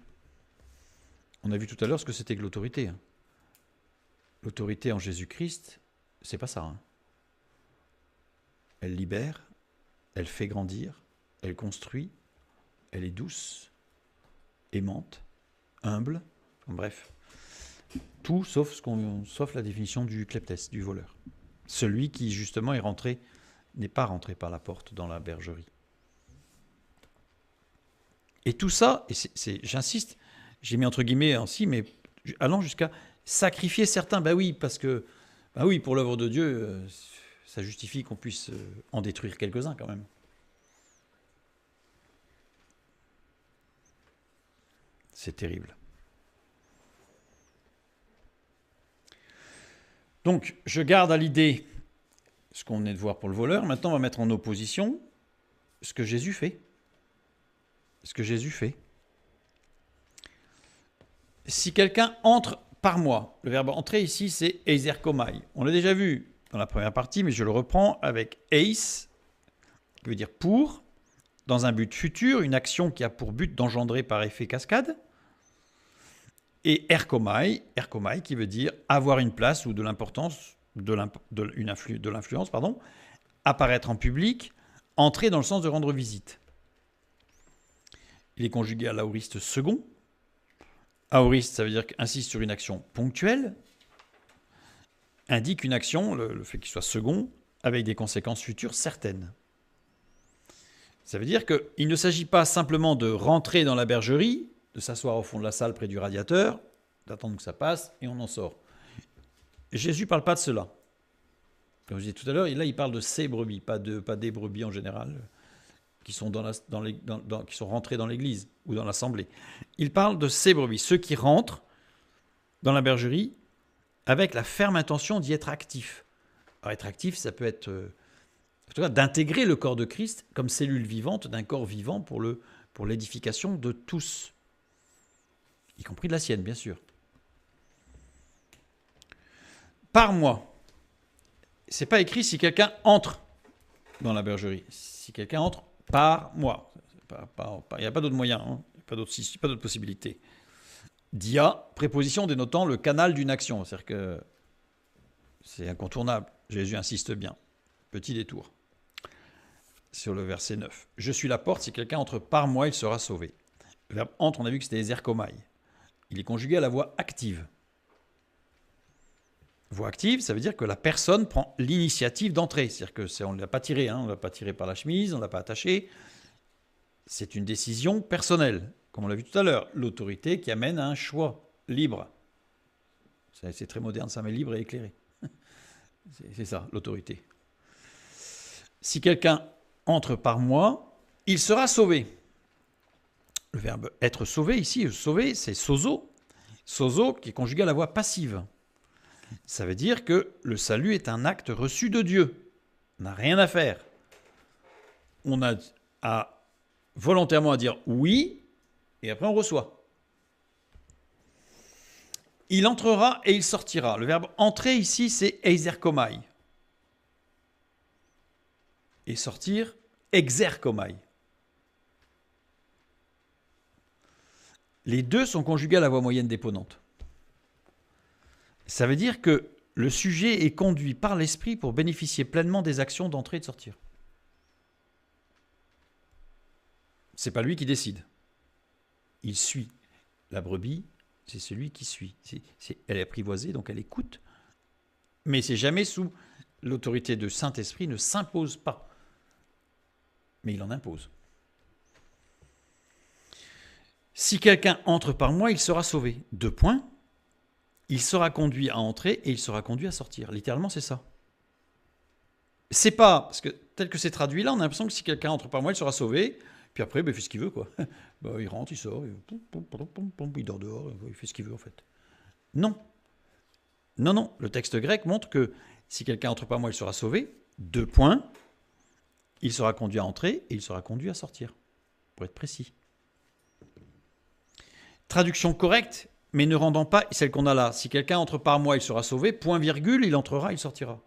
On a vu tout à l'heure ce que c'était que l'autorité. L'autorité en Jésus-Christ, c'est pas ça. Elle libère, elle fait grandir, elle construit, elle est douce, aimante, humble, bref. Tout sauf la définition du kleptès, du voleur. Celui qui justement n'est pas rentré par la porte dans la bergerie. Et tout ça, et j'insiste, j'ai mis entre guillemets ainsi, mais allant jusqu'à sacrifier certains, oui, pour l'œuvre de Dieu, ça justifie qu'on puisse en détruire quelques-uns quand même. C'est terrible. Donc, je garde à l'idée ce qu'on venait de voir pour le voleur. Maintenant, on va mettre en opposition ce que Jésus fait. Ce que Jésus fait. Si quelqu'un entre par moi, le verbe entrer ici, c'est eiserkomai. On l'a déjà vu dans la première partie, mais je le reprends avec eis, qui veut dire pour, dans un but futur, une action qui a pour but d'engendrer par effet cascade. Et erkomai qui veut dire avoir une place ou de l'importance, de l'influence, apparaître en public, entrer dans le sens de rendre visite. Il est conjugué à l'aoriste second. Aoriste, ça veut dire qu'il insiste sur une action ponctuelle, indique une action, le fait qu'il soit second, avec des conséquences futures certaines. Ça veut dire qu'il ne s'agit pas simplement de rentrer dans la bergerie, de s'asseoir au fond de la salle près du radiateur, d'attendre que ça passe, et on en sort. Jésus ne parle pas de cela. Comme je disais tout à l'heure, là il parle de ces brebis, pas des brebis en général, qui sont, qui sont rentrés dans l'église ou dans l'assemblée. Il parle de ces brebis, ceux qui rentrent dans la bergerie avec la ferme intention d'y être actifs. Alors être actif, ça peut être en tout cas, d'intégrer le corps de Christ comme cellule vivante d'un corps vivant pour l'édification de tous, y compris de la sienne, bien sûr. Par moi, c'est pas écrit si quelqu'un entre dans la bergerie. Si quelqu'un entre par moi, il n'y a pas d'autre moyen, il n'y a pas d'autre possibilité. Dia, préposition dénotant le canal d'une action, c'est-à-dire que c'est incontournable. Jésus insiste bien. Petit détour. sur le verset 9. Je suis la porte, si quelqu'un entre par moi, il sera sauvé. Le verbe entre, on a vu que c'était ezerkomai. Il est conjugué à la voix active. Voix active, ça veut dire que la personne prend l'initiative d'entrer. C'est-à-dire qu'on ne l'a pas tiré, on ne l'a pas tiré par la chemise, on ne l'a pas attaché. C'est une décision personnelle, comme on l'a vu tout à l'heure. L'autorité qui amène à un choix libre. C'est très moderne, ça, mais libre et éclairé. C'est ça, l'autorité. Si quelqu'un entre par moi, il sera sauvé. Le verbe être sauvé, ici, sauver, c'est sozo. Sozo qui est conjugué à la voix passive. Ça veut dire que le salut est un acte reçu de Dieu. On n'a rien à faire. On a volontairement à dire oui, et après on reçoit. Il entrera et il sortira. Le verbe entrer ici, c'est ezerkomai. Et sortir, exerkomai. Les deux sont conjugués à la voix moyenne déponente. Ça veut dire que le sujet est conduit par l'esprit pour bénéficier pleinement des actions d'entrer et de sortir. C'est pas lui qui décide. Il suit. La brebis, c'est celui qui suit. Elle est apprivoisée, donc elle écoute. Mais c'est jamais sous l'autorité de Saint-Esprit, ne s'impose pas. Mais il en impose. Si quelqu'un entre par moi, il sera sauvé. 2 points. Il sera conduit à entrer et il sera conduit à sortir. Littéralement, c'est ça. C'est pas, parce que tel que c'est traduit là, on a l'impression que si quelqu'un entre par moi, il sera sauvé. Puis après, il fait ce qu'il veut, quoi. Il rentre, il sort, il dort dehors, il fait ce qu'il veut, en fait. Non. Non, non. Le texte grec montre que si quelqu'un entre par moi, il sera sauvé. 2 points. Il sera conduit à entrer et il sera conduit à sortir. Pour être précis. Traduction correcte, mais ne rendant pas celle qu'on a là. Si quelqu'un entre par moi, il sera sauvé. Point virgule, il entrera, il sortira.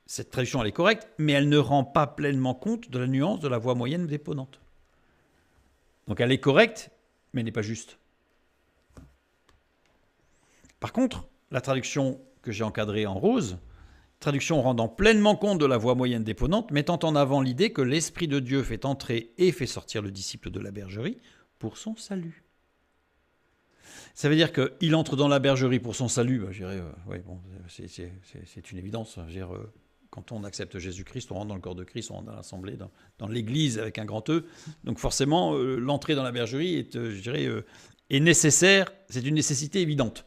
Cette traduction, elle est correcte, mais elle ne rend pas pleinement compte de la nuance de la voix moyenne déponente. Donc elle est correcte, mais elle n'est pas juste. Par contre, la traduction que j'ai encadrée en rose, traduction rendant pleinement compte de la voix moyenne déponente, mettant en avant l'idée que l'Esprit de Dieu fait entrer et fait sortir le disciple de la bergerie pour son salut. Ça veut dire qu'il entre dans la bergerie pour son salut. Je dirais, c'est une évidence. Je veux dire, quand on accepte Jésus-Christ, on rentre dans le corps de Christ, on rentre dans l'assemblée, dans l'église avec un grand E. Donc forcément, l'entrée dans la bergerie est nécessaire. C'est une nécessité évidente.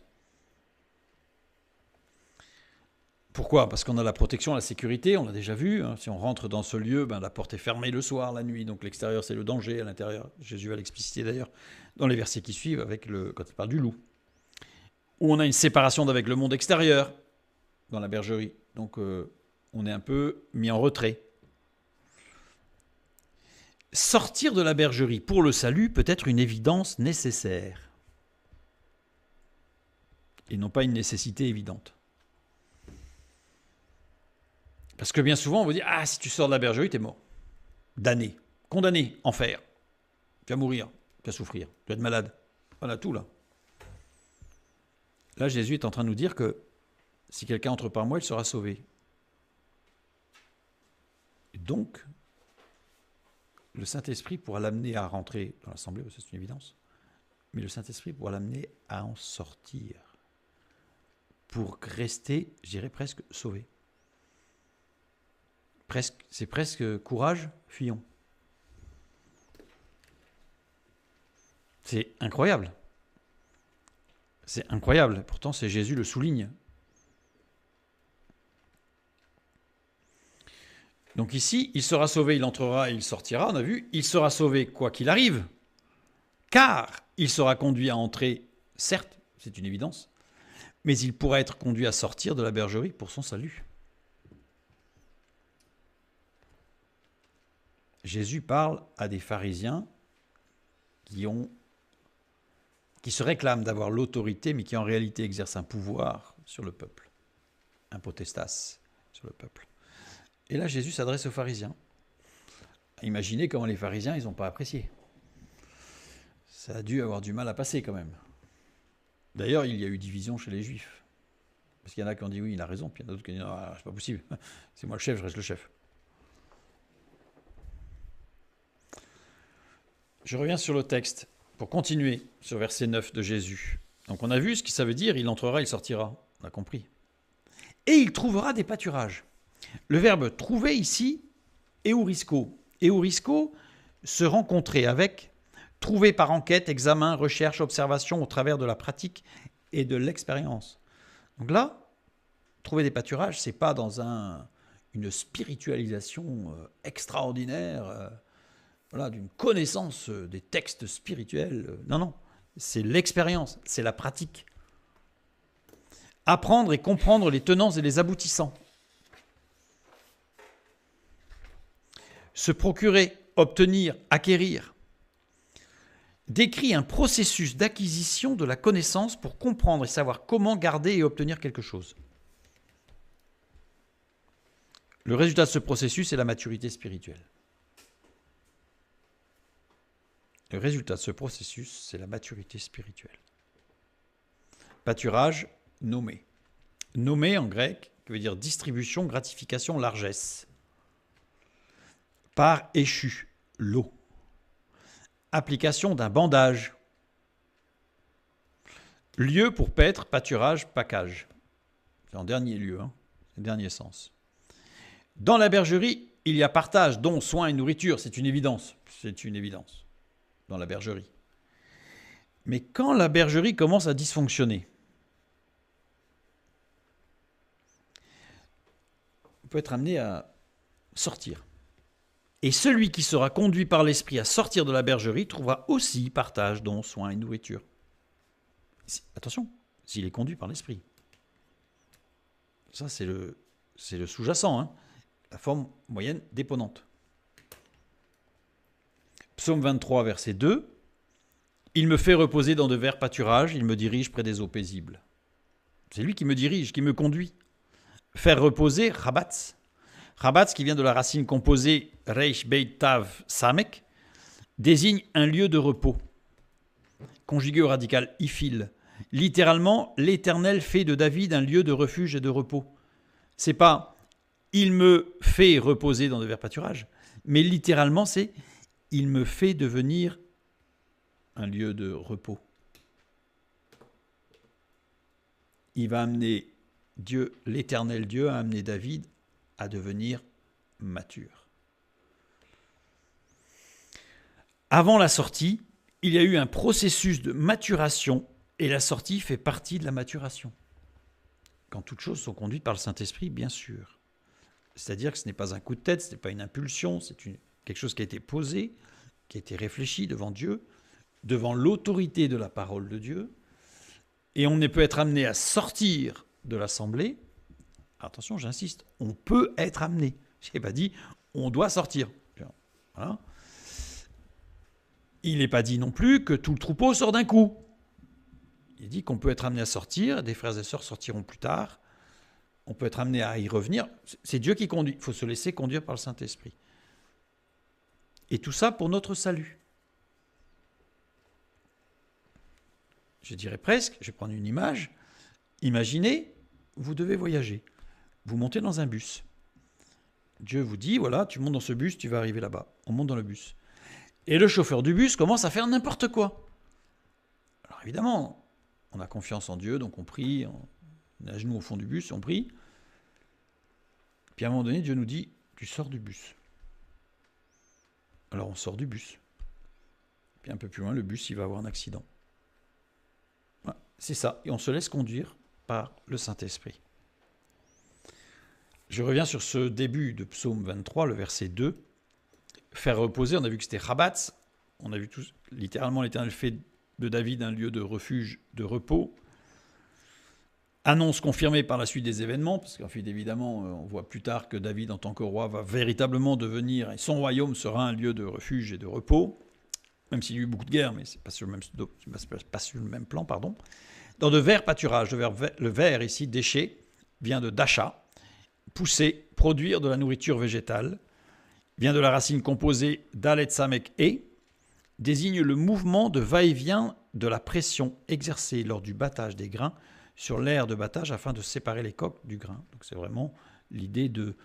Pourquoi ? Parce qu'on a la protection, la sécurité, on l'a déjà vu. Si on rentre dans ce lieu, la porte est fermée le soir, la nuit. Donc l'extérieur, c'est le danger. À l'intérieur, Jésus va l'expliciter d'ailleurs dans les versets qui suivent quand il parle du loup. Où on a une séparation avec le monde extérieur dans la bergerie. Donc on est un peu mis en retrait. Sortir de la bergerie pour le salut peut être une évidence nécessaire. Et non pas une nécessité évidente. Parce que bien souvent, on vous dit « Ah, si tu sors de la bergerie, t'es mort. Damné, condamné, enfer. Tu vas mourir, tu vas souffrir, tu vas être malade. » Voilà, tout là. Là, Jésus est en train de nous dire que si quelqu'un entre par moi, il sera sauvé. Et donc, le Saint-Esprit pourra l'amener à rentrer dans l'assemblée, c'est une évidence, mais le Saint-Esprit pourra l'amener à en sortir pour rester, je dirais presque, sauvé. C'est presque courage, fuyons. C'est incroyable. C'est incroyable. Pourtant, c'est Jésus le souligne. Donc ici, il sera sauvé, il entrera et il sortira. On a vu, il sera sauvé quoi qu'il arrive, car il sera conduit à entrer, certes, c'est une évidence, mais il pourra être conduit à sortir de la bergerie pour son salut. Jésus parle à des pharisiens qui se réclament d'avoir l'autorité, mais qui en réalité exercent un pouvoir sur le peuple, un potestas sur le peuple. Et là, Jésus s'adresse aux pharisiens. Imaginez comment les pharisiens, ils n'ont pas apprécié. Ça a dû avoir du mal à passer quand même. D'ailleurs, il y a eu division chez les Juifs. Parce qu'il y en a qui ont dit oui, il a raison, puis il y en a d'autres qui ont dit ah, c'est pas possible, c'est moi le chef, je reste le chef. Je reviens sur le texte pour continuer sur verset 9 de Jésus. Donc on a vu ce que ça veut dire, il entrera, il sortira. On a compris. Et il trouvera des pâturages. Le verbe trouver ici, eurisco. Eurisco, se rencontrer avec, trouver par enquête, examen, recherche, observation au travers de la pratique et de l'expérience. Donc là, trouver des pâturages, ce n'est pas dans une spiritualisation extraordinaire, voilà, d'une connaissance des textes spirituels. Non, non, c'est l'expérience, c'est la pratique. Apprendre et comprendre les tenants et les aboutissants. Se procurer, obtenir, acquérir. Décrit un processus d'acquisition de la connaissance pour comprendre et savoir comment garder et obtenir quelque chose. Le résultat de ce processus est la maturité spirituelle. Le résultat de ce processus, c'est la maturité spirituelle. Pâturage, nommer. Nommer en grec, qui veut dire distribution, gratification, largesse. Par échu, l'eau. Application d'un bandage. Lieu pour paître, pâturage, pacage. C'est en dernier lieu, c'est le dernier sens. Dans la bergerie, il y a partage, dons, soins et nourriture. C'est une évidence. C'est une évidence. Dans la bergerie. Mais quand la bergerie commence à dysfonctionner, on peut être amené à sortir. Et celui qui sera conduit par l'esprit à sortir de la bergerie trouvera aussi partage, dons, soins et nourriture. Attention, s'il est conduit par l'esprit. Ça, c'est le sous-jacent, la forme moyenne déponente. Psaume 23, verset 2. Il me fait reposer dans de verts pâturages, il me dirige près des eaux paisibles. C'est lui qui me dirige, qui me conduit. Faire reposer, rabatz. Rabatz, qui vient de la racine composée Reish Beit Tav Samek, désigne un lieu de repos. Conjugué au radical ifil. Littéralement, l'Éternel fait de David un lieu de refuge et de repos. C'est pas il me fait reposer dans de verts pâturages, mais littéralement, c'est il me fait devenir un lieu de repos. Il va amener Dieu, l'Éternel Dieu, a amené David à devenir mature. Avant la sortie, il y a eu un processus de maturation et la sortie fait partie de la maturation. Quand toutes choses sont conduites par le Saint-Esprit, bien sûr. C'est-à-dire que ce n'est pas un coup de tête, ce n'est pas une impulsion, c'est quelque chose qui a été posé, qui a été réfléchi devant Dieu, devant l'autorité de la parole de Dieu, et on ne peut être amené à sortir de l'assemblée. Attention, j'insiste, on peut être amené. Je n'ai pas dit on doit sortir. Voilà. Il n'est pas dit non plus que tout le troupeau sort d'un coup. Il dit qu'on peut être amené à sortir, des frères et sœurs sortiront plus tard, on peut être amené à y revenir. C'est Dieu qui conduit, il faut se laisser conduire par le Saint-Esprit. Et tout ça pour notre salut. Je dirais presque, je vais prendre une image, imaginez, vous devez voyager, vous montez dans un bus. Dieu vous dit, voilà, tu montes dans ce bus, tu vas arriver là-bas. On monte dans le bus. Et le chauffeur du bus commence à faire n'importe quoi. Alors évidemment, on a confiance en Dieu, donc on prie, on est à genoux au fond du bus, on prie. Puis à un moment donné, Dieu nous dit, tu sors du bus. Alors on sort du bus. Puis un peu plus loin, le bus, il va avoir un accident. Voilà, c'est ça, et on se laisse conduire par le Saint-Esprit. Je reviens sur ce début de Psaume 23, le verset 2. Faire reposer, on a vu que c'était Rabatz, on a vu tout, littéralement l'Éternel fait de David un lieu de refuge, de repos. Annonce confirmée par la suite des événements, parce qu'en fait, évidemment, on voit plus tard que David, en tant que roi, va véritablement devenir, et son royaume sera un lieu de refuge et de repos, même s'il y a eu beaucoup de guerres, mais ce n'est pas sur le même plan, pardon. Dans de verts pâturages, le vert ici, déchet, vient de dacha, pousser, produire de la nourriture végétale, vient de la racine composée dalet samek et, désigne le mouvement de va-et-vient de la pression exercée lors du battage des grains sur l'aire de battage afin de séparer les coques du grain. Donc c'est vraiment l'idée de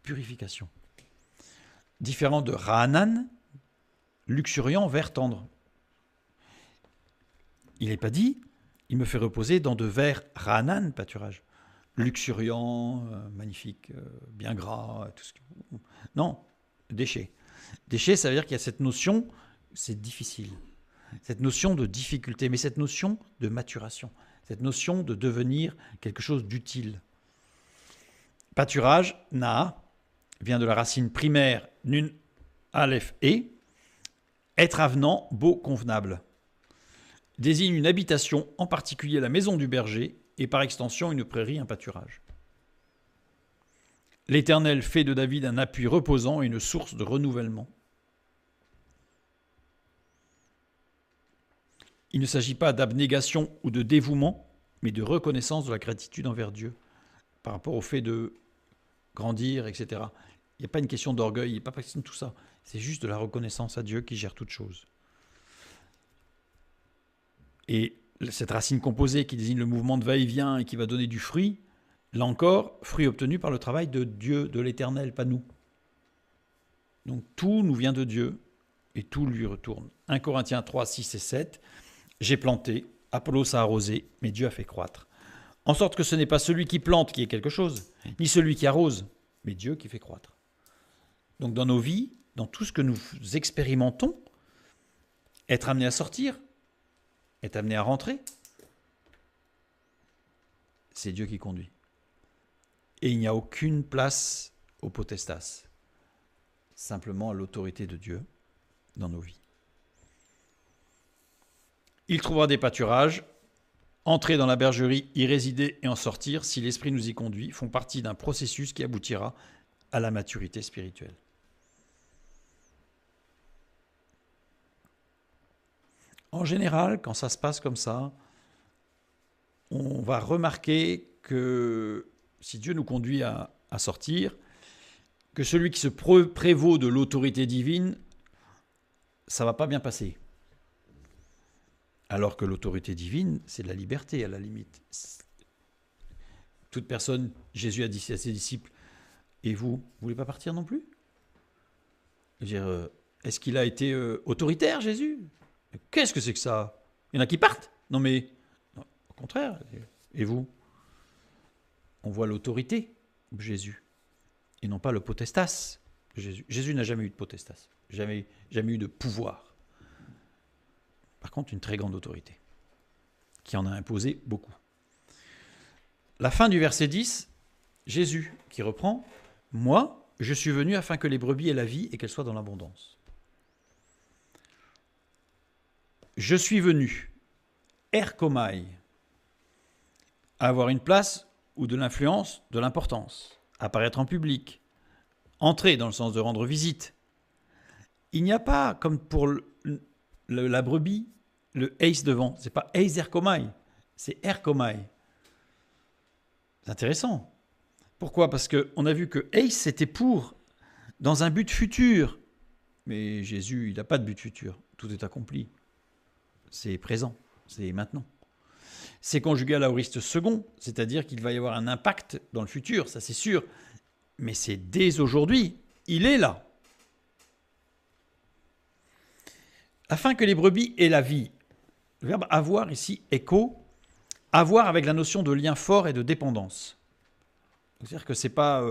purification. Différent de Ra'anan, luxuriant vers tendre. Il n'est pas dit, il me fait reposer dans de verts Ra'anan, pâturage. Luxuriant, magnifique, bien gras, tout ce que... Non, déchet. Déchet, ça veut dire qu'il y a cette notion, c'est difficile. Cette notion de difficulté, mais cette notion de maturation. Cette notion de devenir quelque chose d'utile. Pâturage, na, vient de la racine primaire nun, aleph, et. Être avenant, beau, convenable. Désigne une habitation, en particulier la maison du berger, et par extension une prairie, un pâturage. L'Éternel fait de David un appui reposant et une source de renouvellement. Il ne s'agit pas d'abnégation ou de dévouement, mais de reconnaissance de la gratitude envers Dieu, par rapport au fait de grandir, etc. Il n'y a pas une question d'orgueil, il n'y a pas une question de tout ça. C'est juste de la reconnaissance à Dieu qui gère toutes choses. Et cette racine composée qui désigne le mouvement de va-et-vient et qui va donner du fruit, là encore, fruit obtenu par le travail de Dieu, de l'Éternel, pas nous. Donc tout nous vient de Dieu et tout lui retourne. 1 Corinthiens 3, 6 et 7. J'ai planté, Apollos a arrosé, mais Dieu a fait croître. En sorte que ce n'est pas celui qui plante qui est quelque chose, ni celui qui arrose, mais Dieu qui fait croître. Donc dans nos vies, dans tout ce que nous expérimentons, être amené à sortir, être amené à rentrer, c'est Dieu qui conduit. Et il n'y a aucune place au potestas, simplement à l'autorité de Dieu dans nos vies. Il trouvera des pâturages, entrer dans la bergerie, y résider et en sortir, si l'Esprit nous y conduit, font partie d'un processus qui aboutira à la maturité spirituelle. En général, quand ça se passe comme ça, on va remarquer que si Dieu nous conduit à sortir, que celui qui se prévaut de l'autorité divine, ça ne va pas bien passer. Alors que l'autorité divine, c'est de la liberté à la limite. Toute personne, Jésus a dit à ses disciples, et vous ne voulez pas partir non plus? Est-ce qu'il a été autoritaire, Jésus? Qu'est-ce que c'est que ça? Il y en a qui partent? Non mais, non, au contraire. Et vous? On voit l'autorité de Jésus, et non pas le potestas de Jésus. Jésus n'a jamais eu de potestas, jamais eu de pouvoir. Par contre, une très grande autorité, qui en a imposé beaucoup. La fin du verset 10, Jésus qui reprend « Moi, je suis venu afin que les brebis aient la vie et qu'elles soient dans l'abondance. » Je suis venu, erkomai, à avoir une place ou de l'influence, de l'importance, apparaître en public, entrer dans le sens de rendre visite. Il n'y a pas, comme pour la brebis, le eis devant. C'est pas eis erkomai, c'est erkomai. C'est intéressant. Pourquoi? Parce qu'on a vu que eis, c'était pour, dans un but futur. Mais Jésus, il n'a pas de but futur. Tout est accompli. C'est présent, c'est maintenant. C'est conjugué à l'aoriste second, c'est-à-dire qu'il va y avoir un impact dans le futur, ça c'est sûr. Mais c'est dès aujourd'hui, il est là. Afin que les brebis aient la vie. Le verbe avoir ici, écho, avoir avec la notion de lien fort et de dépendance. C'est-à-dire que c'est pas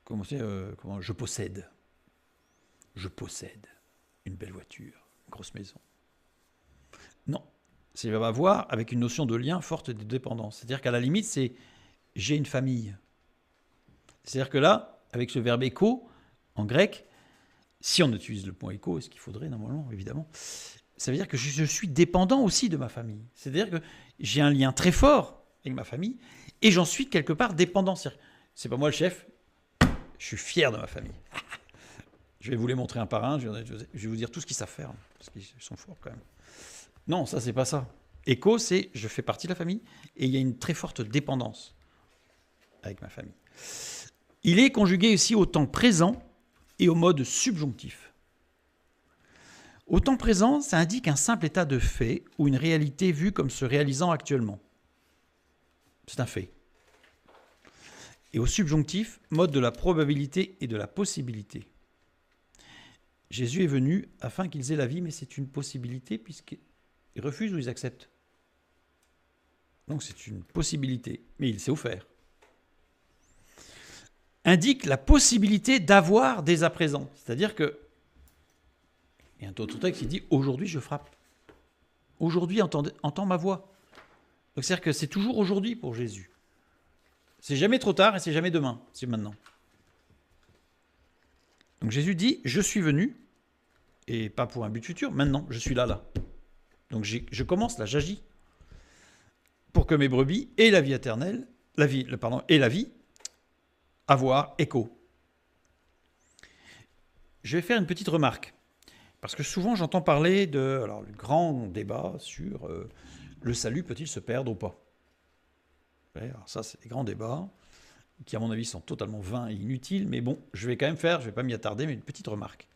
comment je possède. Je possède une belle voiture, une grosse maison. Non, c'est le verbe avoir avec une notion de lien forte et de dépendance. C'est-à-dire qu'à la limite, c'est j'ai une famille. C'est-à-dire que là, avec ce verbe écho, en grec, si on utilise le point écho, ce qu'il faudrait normalement, évidemment, ça veut dire que je suis dépendant aussi de ma famille. C'est-à-dire que j'ai un lien très fort avec ma famille et j'en suis quelque part dépendant. C'est pas moi le chef, je suis fier de ma famille. Je vais vous les montrer un par un, je vais vous dire tout ce qu'ils savent faire, parce qu'ils sont forts quand même. Non, ça c'est pas ça. Écho, c'est je fais partie de la famille et il y a une très forte dépendance avec ma famille. Il est conjugué ici au temps présent et au mode subjonctif. Au temps présent, ça indique un simple état de fait ou une réalité vue comme se réalisant actuellement. C'est un fait. Et au subjonctif, mode de la probabilité et de la possibilité. Jésus est venu afin qu'ils aient la vie, mais c'est une possibilité puisqu'ils refusent ou ils acceptent. Donc c'est une possibilité, mais il s'est offert. Indique la possibilité d'avoir dès à présent. C'est-à-dire que, il y a un autre texte qui dit « Aujourd'hui je frappe ». Aujourd'hui entends ma voix. Donc c'est-à-dire que c'est toujours aujourd'hui pour Jésus. C'est jamais trop tard et c'est jamais demain, c'est maintenant. Donc Jésus dit « Je suis venu », et pas pour un but futur, maintenant, je suis là. Donc je commence là, j'agis, pour que mes brebis aient la vie éternelle, et la vie, avoir écho. Je vais faire une petite remarque, parce que souvent j'entends parler le grand débat sur le salut peut-il se perdre ou pas. Alors ça, c'est des grands débats qui, à mon avis, sont totalement vains et inutiles, mais bon, je vais quand même faire, je ne vais pas m'y attarder, mais une petite remarque.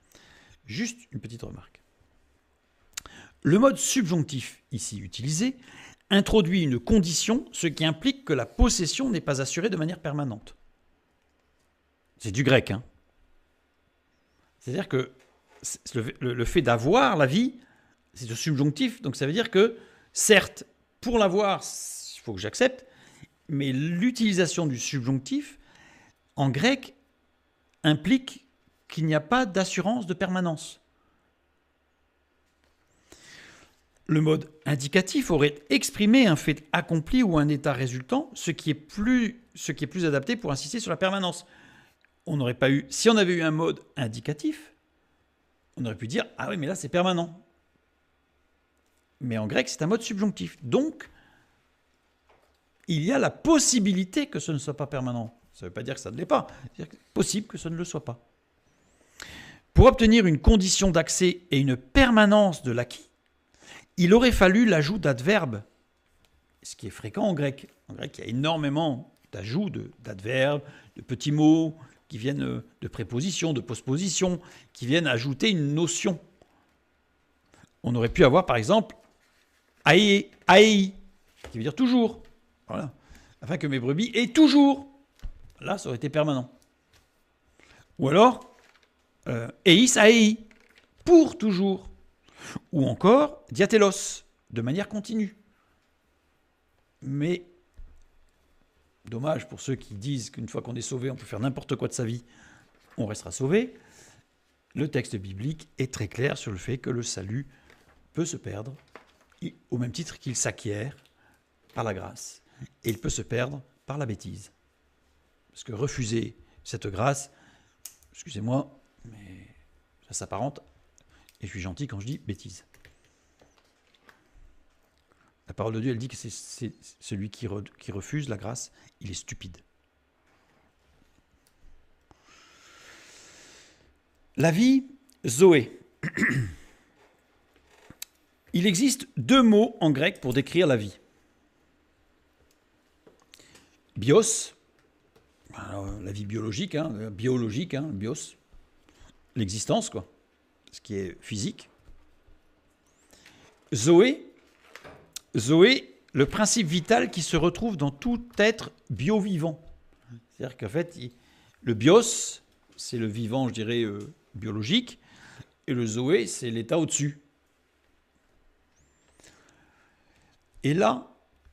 Juste une petite remarque. Le mode subjonctif, ici utilisé, introduit une condition, ce qui implique que la possession n'est pas assurée de manière permanente. C'est du grec, hein. C'est-à-dire que le fait d'avoir la vie, c'est le subjonctif, donc ça veut dire que, certes, pour l'avoir, il faut que j'accepte, mais l'utilisation du subjonctif, en grec, implique qu'il n'y a pas d'assurance de permanence. Le mode indicatif aurait exprimé un fait accompli ou un état résultant, ce qui est plus adapté pour insister sur la permanence. Si on avait eu un mode indicatif, on aurait pu dire « Ah oui, mais là, c'est permanent ». Mais en grec, c'est un mode subjonctif. Donc, il y a la possibilité que ce ne soit pas permanent. Ça ne veut pas dire que ça ne l'est pas. C'est possible que ce ne le soit pas. Pour obtenir une condition d'accès et une permanence de l'acquis, il aurait fallu l'ajout d'adverbes, ce qui est fréquent en grec. En grec, il y a énormément d'ajouts d'adverbes, de petits mots qui viennent de prépositions, de postpositions, qui viennent ajouter une notion. On aurait pu avoir, par exemple, aei, qui veut dire toujours. Voilà. Afin que mes brebis aient toujours. Là, ça aurait été permanent. Ou alors, eis aei, pour toujours. Ou encore, diatelos, de manière continue. Mais, dommage pour ceux qui disent qu'une fois qu'on est sauvé, on peut faire n'importe quoi de sa vie, on restera sauvé. Le texte biblique est très clair sur le fait que le salut peut se perdre, au même titre qu'il s'acquiert par la grâce. Et il peut se perdre par la bêtise. Parce que refuser cette grâce, excusez-moi, mais ça s'apparente, et je suis gentil quand je dis bêtise. La parole de Dieu, elle dit que c'est celui qui refuse la grâce, il est stupide. La vie, Zoé. Il existe deux mots en grec pour décrire la vie. Bios, alors, la vie biologique, bios, l'existence, quoi, ce qui est physique. Zoé, le principe vital qui se retrouve dans tout être bio-vivant. C'est-à-dire qu'en fait, le bios, c'est le vivant, je dirais, biologique, et le zoé, c'est l'état au-dessus. Et là,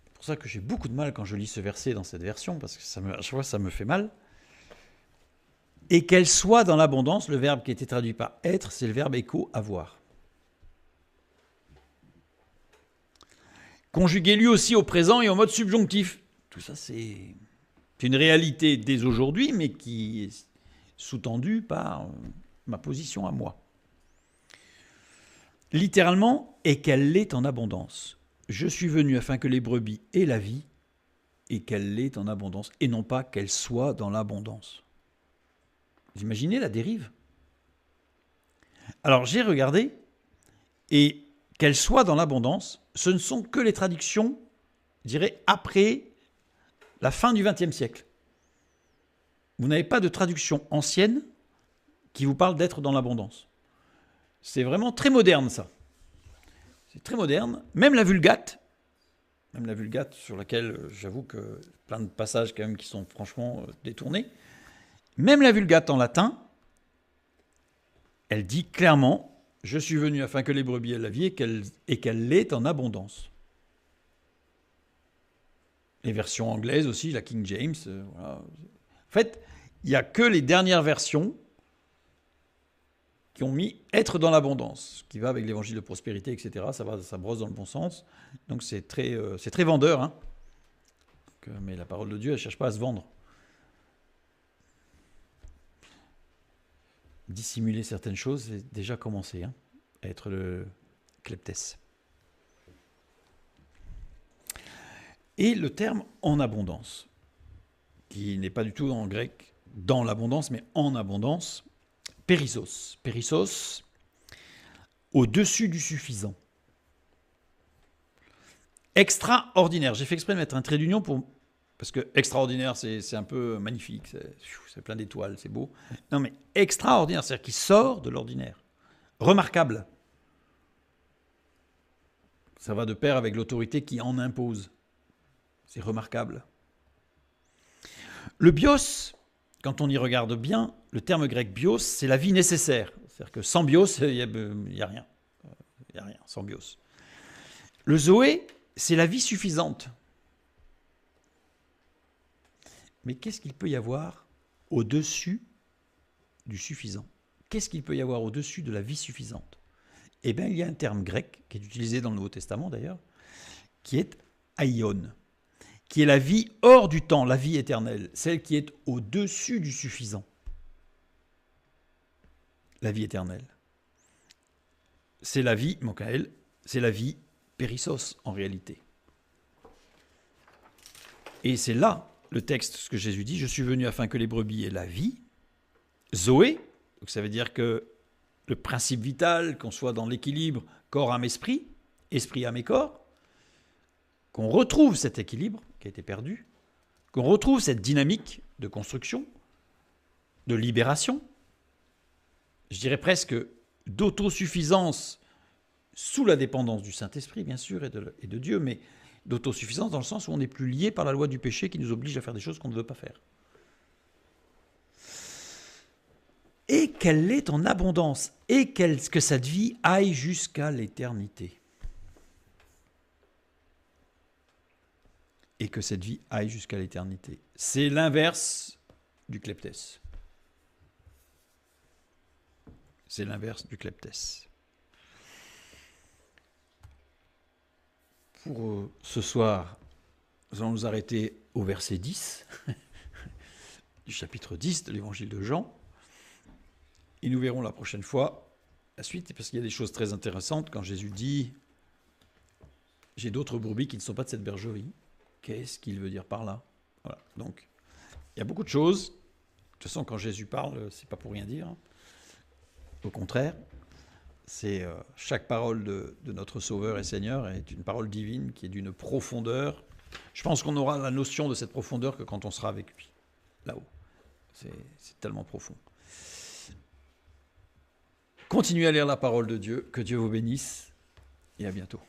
c'est pour ça que j'ai beaucoup de mal quand je lis ce verset dans cette version, parce que à chaque fois, ça me fait mal. Et qu'elle soit dans l'abondance, le verbe qui était traduit par être, c'est le verbe écho, avoir. Conjugué lui aussi au présent et au mode subjonctif. Tout ça, c'est une réalité dès aujourd'hui, mais qui est sous-tendue par ma position à moi. Littéralement, et qu'elle l'est en abondance. Je suis venu afin que les brebis aient la vie et qu'elle l'ait en abondance, et non pas qu'elle soit dans l'abondance. Vous imaginez la dérive? Alors j'ai regardé, et qu'elle soit dans l'abondance, ce ne sont que les traductions, je dirais, après la fin du XXe siècle. Vous n'avez pas de traduction ancienne qui vous parle d'être dans l'abondance. C'est vraiment très moderne, ça. C'est très moderne. Même la Vulgate sur laquelle j'avoue que plein de passages quand même qui sont franchement détournés, même la Vulgate en latin elle dit clairement « Je suis venu afin que les brebis aient la vie et qu'elle l'ait en abondance ». Les versions anglaises aussi, la King James. Voilà. En fait, il n'y a que les dernières versions qui ont mis « être dans l'abondance », qui va avec l'évangile de prospérité, etc. Ça brosse dans le bon sens. Donc c'est très vendeur. Hein. Mais la parole de Dieu, elle ne cherche pas à se vendre. Dissimuler certaines choses, c'est déjà commencé hein, à être le kleptès. Et le terme « en abondance », qui n'est pas du tout en grec « dans l'abondance », mais « en abondance », périssos. Périssos, au-dessus du suffisant. Extraordinaire. J'ai fait exprès de mettre un trait d'union parce que extraordinaire, c'est un peu magnifique, c'est plein d'étoiles, c'est beau. Non mais extraordinaire, c'est-à-dire qu'il sort de l'ordinaire. Remarquable. Ça va de pair avec l'autorité qui en impose. C'est remarquable. Le bios, quand on y regarde bien, le terme grec bios, c'est la vie nécessaire. C'est-à-dire que sans bios, il n'y a rien. Il n'y a rien sans bios. Le zoé, c'est la vie suffisante. Mais qu'est-ce qu'il peut y avoir au-dessus du suffisant? Qu'est-ce qu'il peut y avoir au-dessus de la vie suffisante? Eh bien, il y a un terme grec, qui est utilisé dans le Nouveau Testament d'ailleurs, qui est aion, qui est la vie hors du temps, la vie éternelle, celle qui est au-dessus du suffisant. La vie éternelle. C'est la vie, Mokael, c'est la vie périssos en réalité. Et c'est là le texte, ce que Jésus dit, « Je suis venu afin que les brebis aient la vie ». Zoé, donc ça veut dire que le principe vital, qu'on soit dans l'équilibre corps, âme, esprit, esprit, âme et corps, qu'on retrouve cet équilibre qui a été perdu, qu'on retrouve cette dynamique de construction, de libération, je dirais presque d'autosuffisance sous la dépendance du Saint-Esprit, bien sûr, et de Dieu, mais d'autosuffisance dans le sens où on n'est plus lié par la loi du péché qui nous oblige à faire des choses qu'on ne veut pas faire. Et qu'elle est en abondance, et que cette vie aille jusqu'à l'éternité. Et que cette vie aille jusqu'à l'éternité. C'est l'inverse du kleptès. C'est l'inverse du kleptès. Pour ce soir, nous allons nous arrêter au verset 10 du chapitre 10 de l'évangile de Jean. Et nous verrons la prochaine fois la suite, parce qu'il y a des choses très intéressantes quand Jésus dit « J'ai d'autres brebis qui ne sont pas de cette bergerie ». Qu'est-ce qu'il veut dire par là? Voilà. Donc, il y a beaucoup de choses. De toute façon, quand Jésus parle, c'est pas pour rien dire. Au contraire, c'est chaque parole de notre Sauveur et Seigneur est une parole divine qui est d'une profondeur. Je pense qu'on aura la notion de cette profondeur que quand on sera avec lui, là-haut. C'est tellement profond. Continuez à lire la parole de Dieu. Que Dieu vous bénisse et à bientôt.